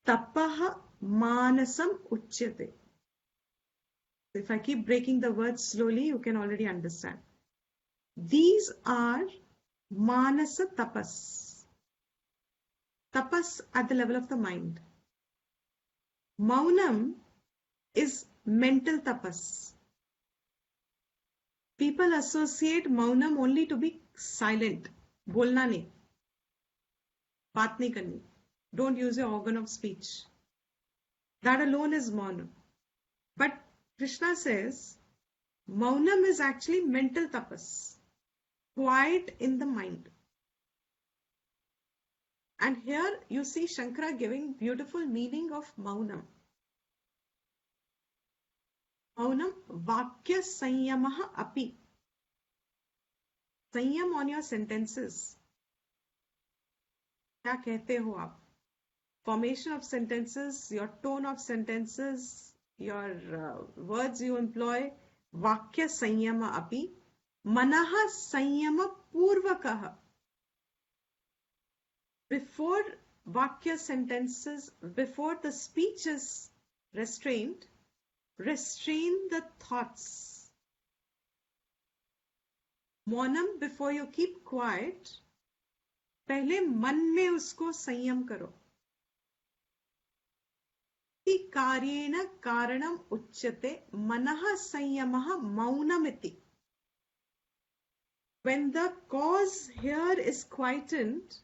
tapaha manasam uchyate. If I keep breaking the words slowly, you can already understand. These are manasa tapas. Tapas at the level of the mind. Maunam is mental tapas. People associate maunam only to be silent. Bolna nahi. Baat nahi karni. Don't use your organ of speech. That alone is maunam. But Krishna says maunam is actually mental tapas, quiet in the mind. And here you see Shankara giving beautiful meaning of maunam. Maunam vakya sanyamaha api. Sanyam on your sentences. क्या कहते हो आप? Formation of sentences, your tone of sentences, your words you employ. Vakya sanyama api. Manaha sanyama purvakaha. Before vakya sentences, before the speech is restrained, restrain the thoughts. Maunam, before you keep quiet, पहले मन में उसको संयम करो. कार्येण कारणम उच्यते मनः संयमः मौनमिति. When the cause here is quietened,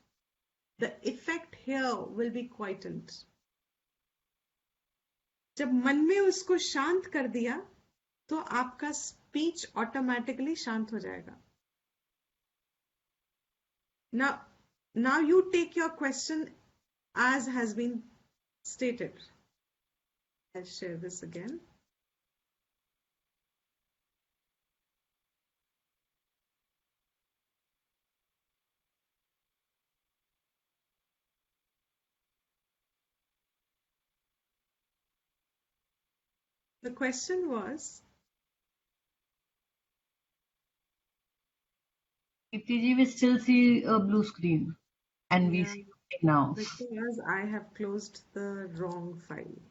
the effect here will be quietened. जब मन में उसको शांत कर दिया तो आपका स्पीच ऑटोमेटिकली शांत हो जाएगा. Now you take your question as has been stated. I'll share this again. The question was,
Deepti we still see a blue screen, and we
yeah,
see it now.
because I have closed the wrong file.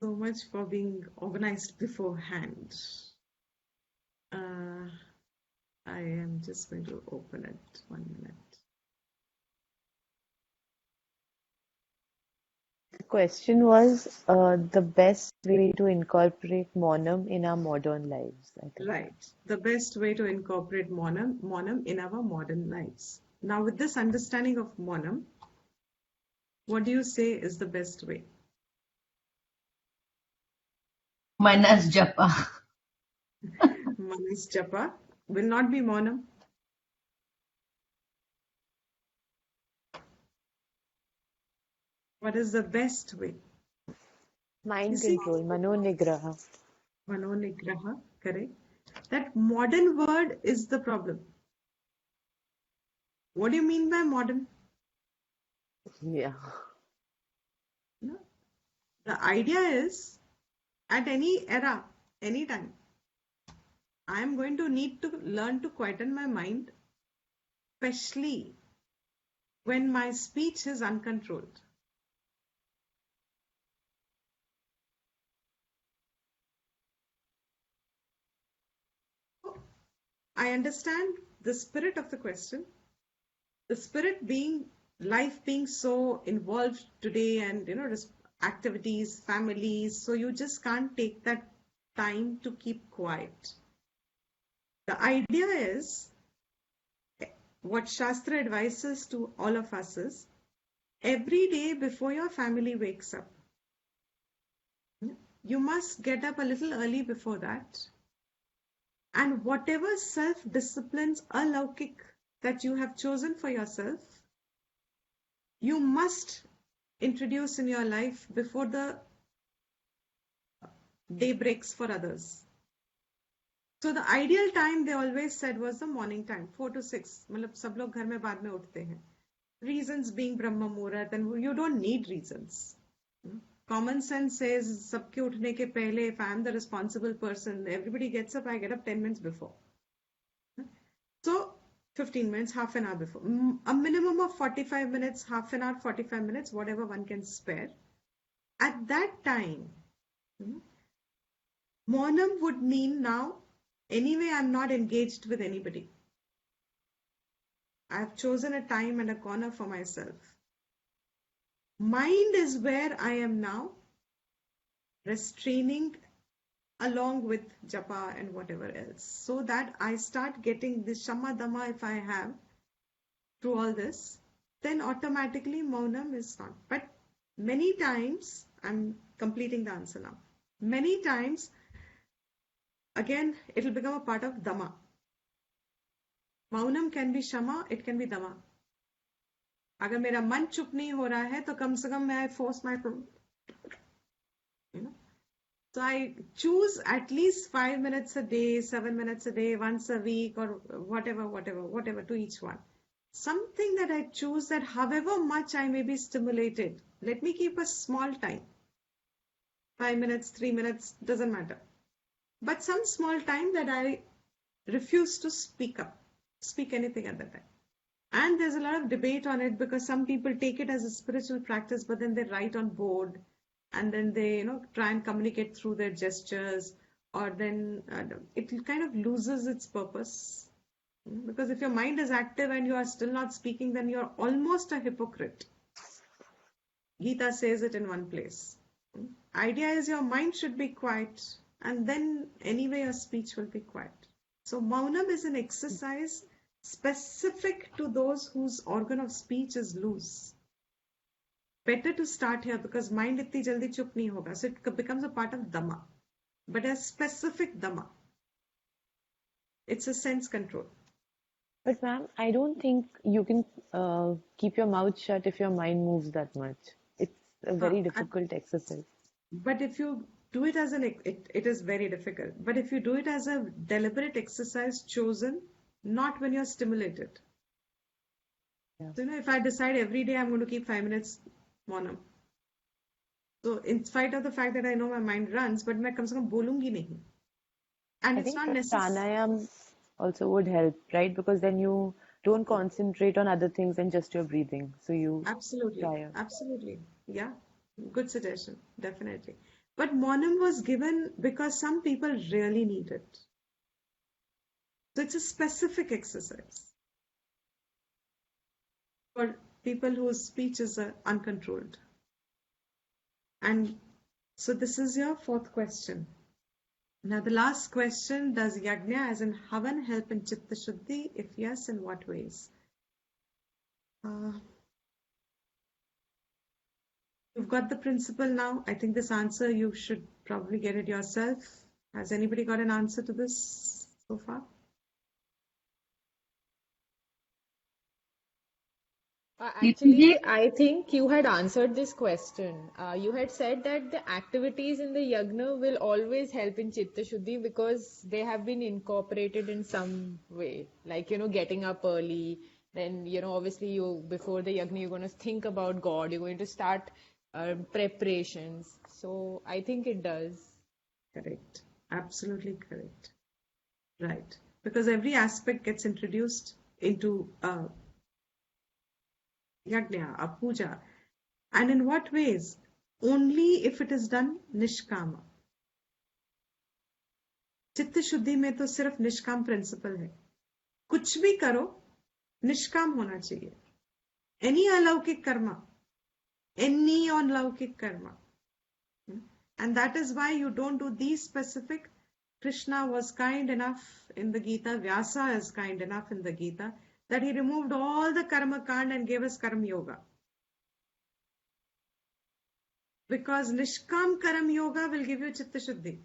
So much for being organized beforehand. I am just going to open it 1 minute.
The question was the best way to incorporate maunam in our modern lives, I think.
Right. The best way to incorporate maunam in our modern lives. Now, with this understanding of maunam, what do you say is the best way?
Minus japa.
Manas japa will not be maunam. What is the best way?
Mind control, manonigraha.
Manonigraha, correct. That modern word is the problem. What do you mean by modern?
Yeah.
No. The idea is, at any era, any time, I am going to need to learn to quieten my mind, especially when my speech is uncontrolled. I understand the spirit of the question. The spirit being life being so involved today, and activities, families, so you just can't take that time to keep quiet. The idea is, what Shastra advises to all of us is, every day before your family wakes up, you must get up a little early before that, and whatever self-disciplines alaukik that you have chosen for yourself, you must introduce in your life before the day breaks for others. So the ideal time, they always said, was the morning time, 4 to 6. मतलब सब लोग घर में बाद में उठते हैं. Reasons being Brahma Muhurat, and you don't need reasons. Common sense says, सबके उठने के पहले, if I am the responsible person, everybody gets up, I get up 10 minutes before. So 15 minutes, half an hour before. A minimum of 45 minutes, half an hour, 45 minutes, whatever one can spare. At that time, maunam would mean now, anyway, I'm not engaged with anybody. I've chosen a time and a corner for myself. Mind is where I am now, restraining along with japa and whatever else, so that I start getting this shama dama if I have through all this, then automatically maunam is not. But Many times, I'm completing the answer now. Many times, again, it'll become a part of Dhamma. Maunam can be Shama, it can be Dhamma. अगर मेरा मन चुप नहीं हो रहा है तो कम से कम मैं force my, you know. So I choose at least 5 minutes a day, 7 minutes a day, once a week, or whatever to each one. Something that I choose that however much I may be stimulated, let me keep a small time. 5 minutes, 3 minutes, doesn't matter. But some small time that I refuse to speak anything at that time. And there's a lot of debate on it because some people take it as a spiritual practice, but then they write on board and then they, try and communicate through their gestures, or then it kind of loses its purpose. Because if your mind is active and you are still not speaking, then you're almost a hypocrite. Gita says it in one place. Idea is your mind should be quiet, and then anyway your speech will be quiet. So Maunam is an exercise specific to those whose organ of speech is loose. Better to start here because mind itni jaldi chup nahi hoga. So it becomes a part of Dhamma. But a specific Dhamma. It's a sense control.
But ma'am, I don't think you can keep your mouth shut if your mind moves that much. It's a very difficult exercise.
But if you do it as it is very difficult. But if you do it as a deliberate exercise chosen, not when you're stimulated.
Yeah.
So, if I decide every day I'm going to keep 5 minutes Maunam. So, in spite of the fact that I know my mind runs, but मैं कम से कम बोलूंगी नहीं. And
I
it's
think
not necessary.
pranayam also would help, right? Because then you don't concentrate on other things and just your breathing. So you
Absolutely. Yeah. Good suggestion. Definitely. But Maunam was given because some people really need it. So it's a specific exercise for people whose speech is uncontrolled. And so this is your fourth question. Now the last question, does yajna as in havan help in chitta shuddhi? If yes, in what ways? You've got the principle now. I think this answer you should probably get it yourself. Has anybody got an answer to this so far?
Actually, I think you had answered this question. You had said that the activities in the yagna will always help in Chitta Shuddhi because they have been incorporated in some way. Like, getting up early. Then, obviously before the yagna, you're going to think about God. You're going to start preparations. So I think it does.
Correct. Absolutely correct. Right. Because every aspect gets introduced into yajna, a puja. And in what ways? Only if it is done nishkama. चित्त शुद्धि में तो सिर्फ निष्काम principal है. कुछ भी करो निष्काम होना चाहिए. Any अलौकिक कर्मा, any अलौकिक Karma. And that is why you don't do these specific. Krishna was kind enough in the Gita, Vyasa is kind enough in the Gita, that he removed all the karma kand and gave us karma yoga. Because nishkam karam yoga will give you chitta shuddhi.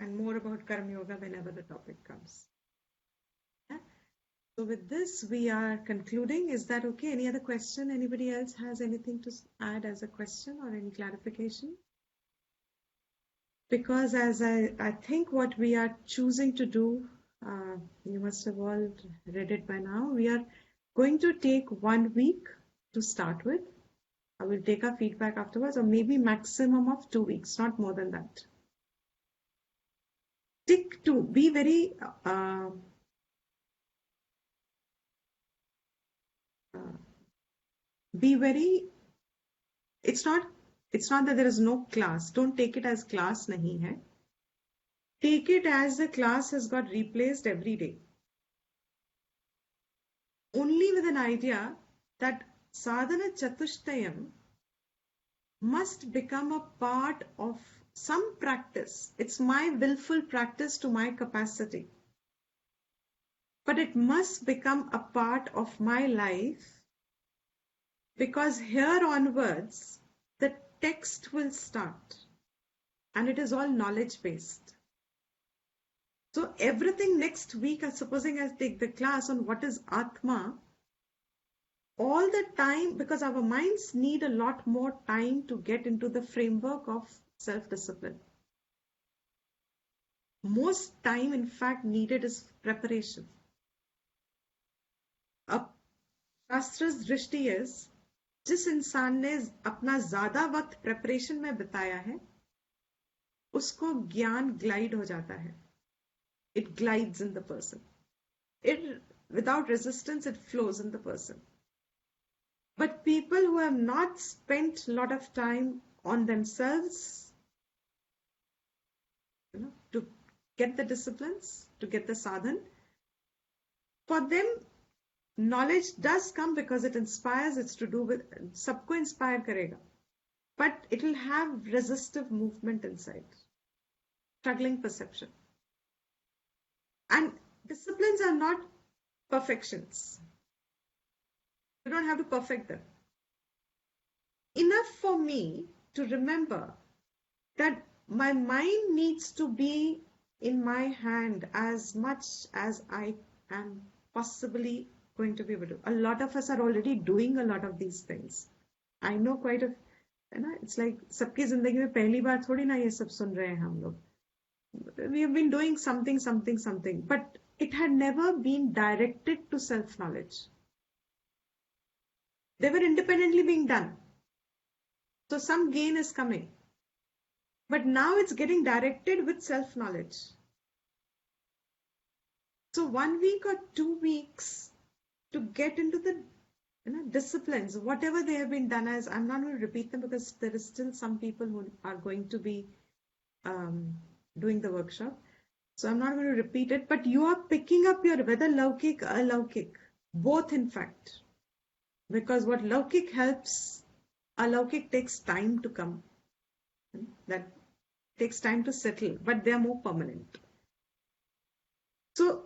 And more about karma yoga whenever the topic comes. Yeah? So with this, we are concluding. Is that okay? Any other question? Anybody else has anything to add as a question or any clarification? Because as I think what we are choosing to do, you must have all read it by now, we are going to take 1 week to start with. I will take our feedback afterwards, or maybe maximum of 2 weeks, not more than that. Stick to, be very it's not that there is no class. Don't take it as class nahi hai. Take it as the class has got replaced every day. Only with an idea that sadhana chatushtayam must become a part of some practice. It's my willful practice to my capacity. but it must become a part of my life, because here onwards the text will start and it is all knowledge based. So everything next week, supposing I take the class on what is Atma, all the time, because our minds need a lot more time to get into the framework of self-discipline. Most time, in fact, needed is preparation. अब शास्त्र's दृष्टि is, जिस इंसान ने अपना ज्यादा वक्त preparation में बिताया है, उसको ज्ञान ग्लाइड हो जाता है. It glides in the person. Without resistance, it flows in the person. But people who have not spent a lot of time on themselves, to get the disciplines, to get the sadhan, for them, knowledge does come because it inspires. It's to do with, sabko inspire karega. But it will have resistive movement inside, struggling perception. And disciplines are not perfections. You don't have to perfect them. Enough for me to remember that my mind needs to be in my hand as much as I am possibly going to be able to. A lot of us are already doing a lot of these things. I know quite a, it's like सबकी जिंदगी में पहली बार थोड़ी ना ये सब सुन रहे हैं हम लोग. We have been doing something, but it had never been directed to self-knowledge. They were independently being done. So some gain is coming. But now it's getting directed with self-knowledge. So 1 week or 2 weeks to get into the disciplines, whatever they have been done as, I'm not going to repeat them because there is still some people who are going to be doing the workshop. So I'm not going to repeat it, but you are picking up your, whether Laukik or Alaukik, both in fact. Because what Laukik helps, Alaukik takes time to come. That takes time to settle, but they are more permanent. So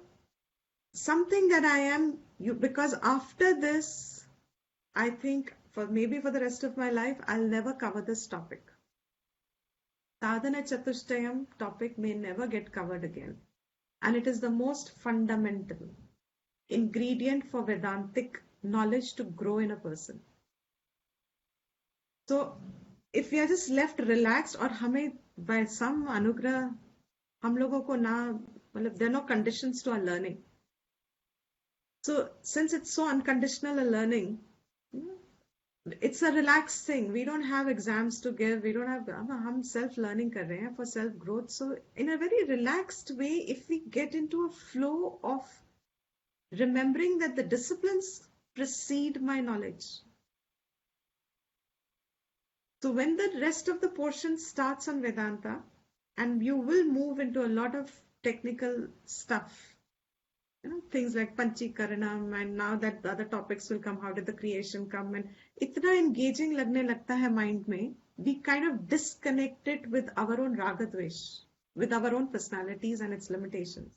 something that I am, because after this, I think maybe for the rest of my life, I'll never cover this topic. Sadhana Chatushtayam topic may never get covered again. And it is the most fundamental ingredient for Vedantic knowledge to grow in a person. So if we are just left relaxed, or hame by some anugrah, hum logo ko na, there are no conditions to our learning. So since it's so unconditional a learning, it's a relaxed thing. We don't have exams to give. We don't have, hum self-learning kar rahe hain for self-growth. So in a very relaxed way, if we get into a flow of remembering that the disciplines precede my knowledge. So when the rest of the portion starts on Vedanta, and you will move into a lot of technical stuff, things like Panchikaranam, and now that the other topics will come, how did the creation come, and itna engaging lagne lagta hai mind mein, we kind of disconnect it with our own ragadvesh, with our own personalities and its limitations.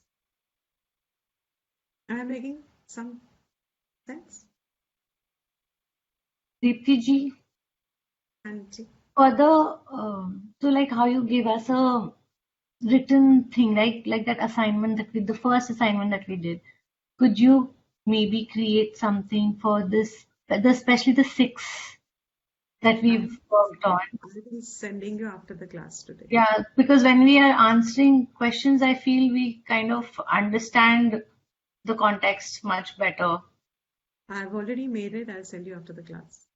Am I making some sense?
Deepti ji,
And
further, so like how you gave us a written thing, like that assignment that the first assignment that we did, could you maybe create something for this, especially the 6 that we've worked on?
I will be sending you after the class today.
Yeah, because when we are answering questions, I feel we kind of understand the context much better.
I've already made it. I'll send you after the class.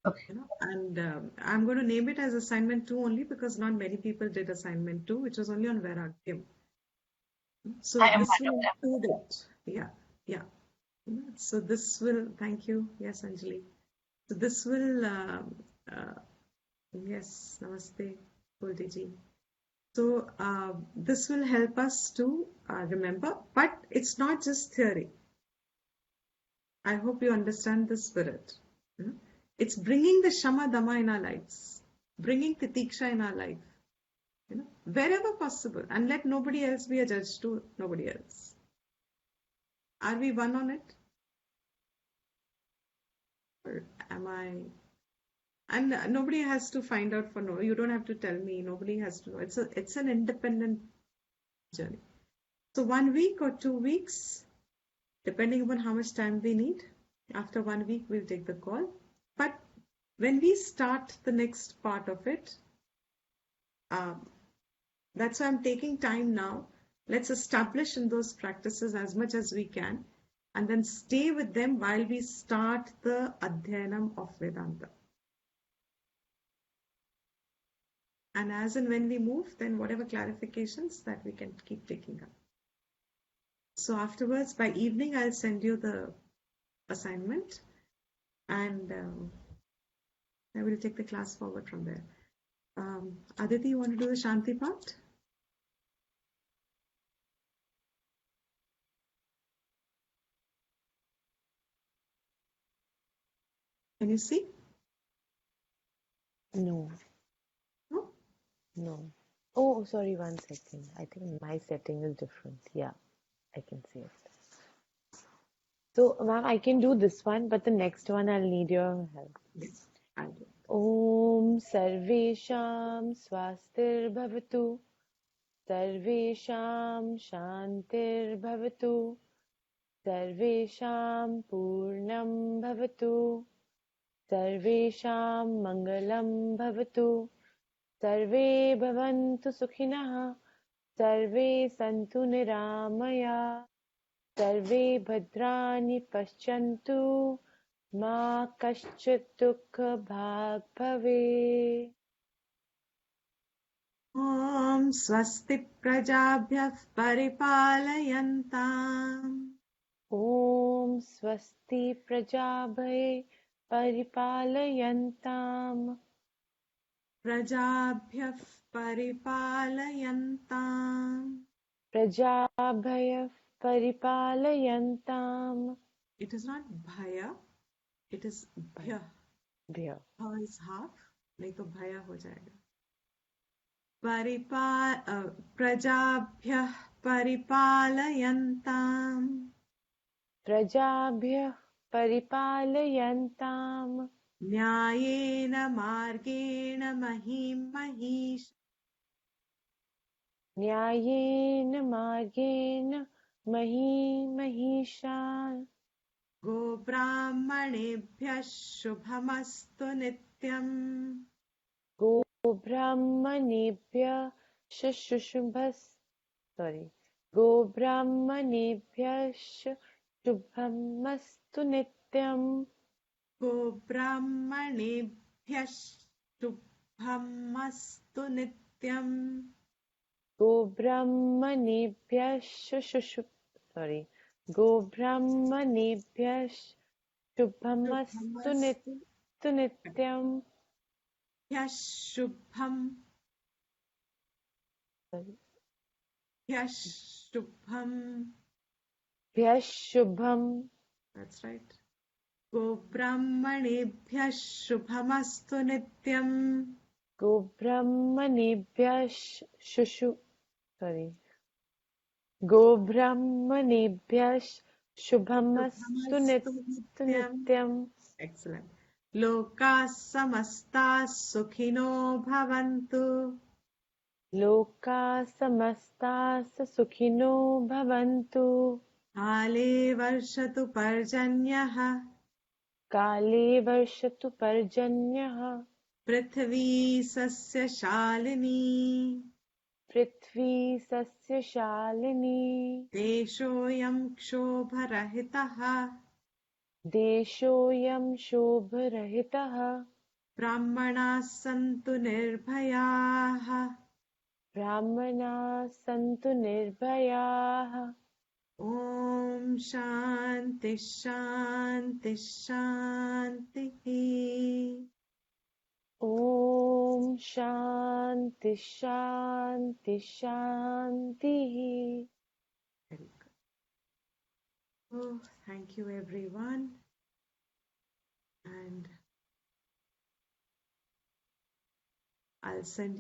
Okay.
And I'm going to name it as assignment 2 only because not many people did assignment 2, which was only on Vairagyam. So
I am
this
one
will
of them.
include it. Yeah. So this will, thank you. Yes, Anjali. So this will, yes, Namaste, Goldi ji. So this will help us to remember, but it's not just theory. I hope you understand the spirit. It's bringing the Shama Dhamma in our lives, bringing Titiksha in our life, wherever possible, and let nobody else be a judge to nobody else. Are we one on it? Or am I? And nobody has to find out for no. You don't have to tell me. Nobody has to know. It's an independent journey. So 1 week or 2 weeks, depending upon how much time we need. After 1 week, we'll take the call. But when we start the next part of it, that's why I'm taking time now. Let's establish in those practices as much as we can, and then stay with them while we start the Adhyanam of Vedanta. And as and when we move, then whatever clarifications that we can keep taking up. So afterwards, by evening, I'll send you the assignment, and I will take the class forward from there. Aditi, you want to do the Shanti part? Can you see?
No,
No?
no. Oh, sorry, 1 second. I think my setting is different. Yeah, I can see it. So, ma'am, I can do this one, but the next one I'll need your help.
Yes, I'll do it.
Om Sarvesham Swastirбhavatu Sarvesham Shantirбhavatu Sarvesham Purnam Bhavatu Sarvesham Mangalam Bhavatu Sarve Bhavantu Sukhinah Sarve Santu Niramaya Sarve Bhadrani Paschantu Ma Kaschit Dukha Bhag Bhave.
ॐ स्वस्ति प्रजाभ्यः परिपालयन्ताम्
Om Swasti Prajabhaye Paripalayantam
प्रजाभ्यः परिपालयन्ताम्.
Prajabhaya Paripalayantam
It is not bhaya, it is bhya.
Bhya.
Bha is half, नहीं तो भया हो जाएगा. प्रजाभ्यः परिपालयन्ताम्.
Prajabhya Paripalayantam
न्यायेन मार्गेण महीं महिष.
Nyayena Margena Mahi Mahishan
गोब्राह्मणेभ्यः शुभमस्तु नित्यम्.
Go Brahmanebhya Shushubhas Sorry. Go Brahmanebhya Shubhamastu Nityam
गोब्राह्मणेभ्यः शुभमस्तु नित्यम्.
Go Brahmanebhya Sorry. Go Brahmanebhya Shubhamastu Nityam
ह्यः शुभम्.
Sorry.
ह्यः शुभम्.
Shubham
That's right. गोब्राह्मणेभ्यः शुभमस्तु नित्यम्.
Go Brahmanebhya Sorry. Go Brahmanebhya Shubhamastu Nityam
Excellent. लोकाः समस्ताः सुखिनो भवन्तु.
Loka Samastas Sukhino Bhavantu
काले वर्षतु पर्जन्यः.
Kale Varshatu Parjanyaha
पृथिवी सस्यशालिनी.
Prithvi Sasya Shalini
देशोऽयं क्षोभरहितः.
Deshoyam Shobharahitaha
ब्राह्मणाः सन्तु निर्भयाः.
Brahmana Santu Nirbhayaha
ॐ शान्ति शान्ति शान्तिः.
Om Shanti Shanti Shanti.
Very good. Oh, thank you everyone. And I'll send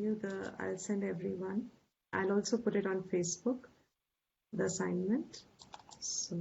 everyone. I'll also put it on Facebook, the assignment. So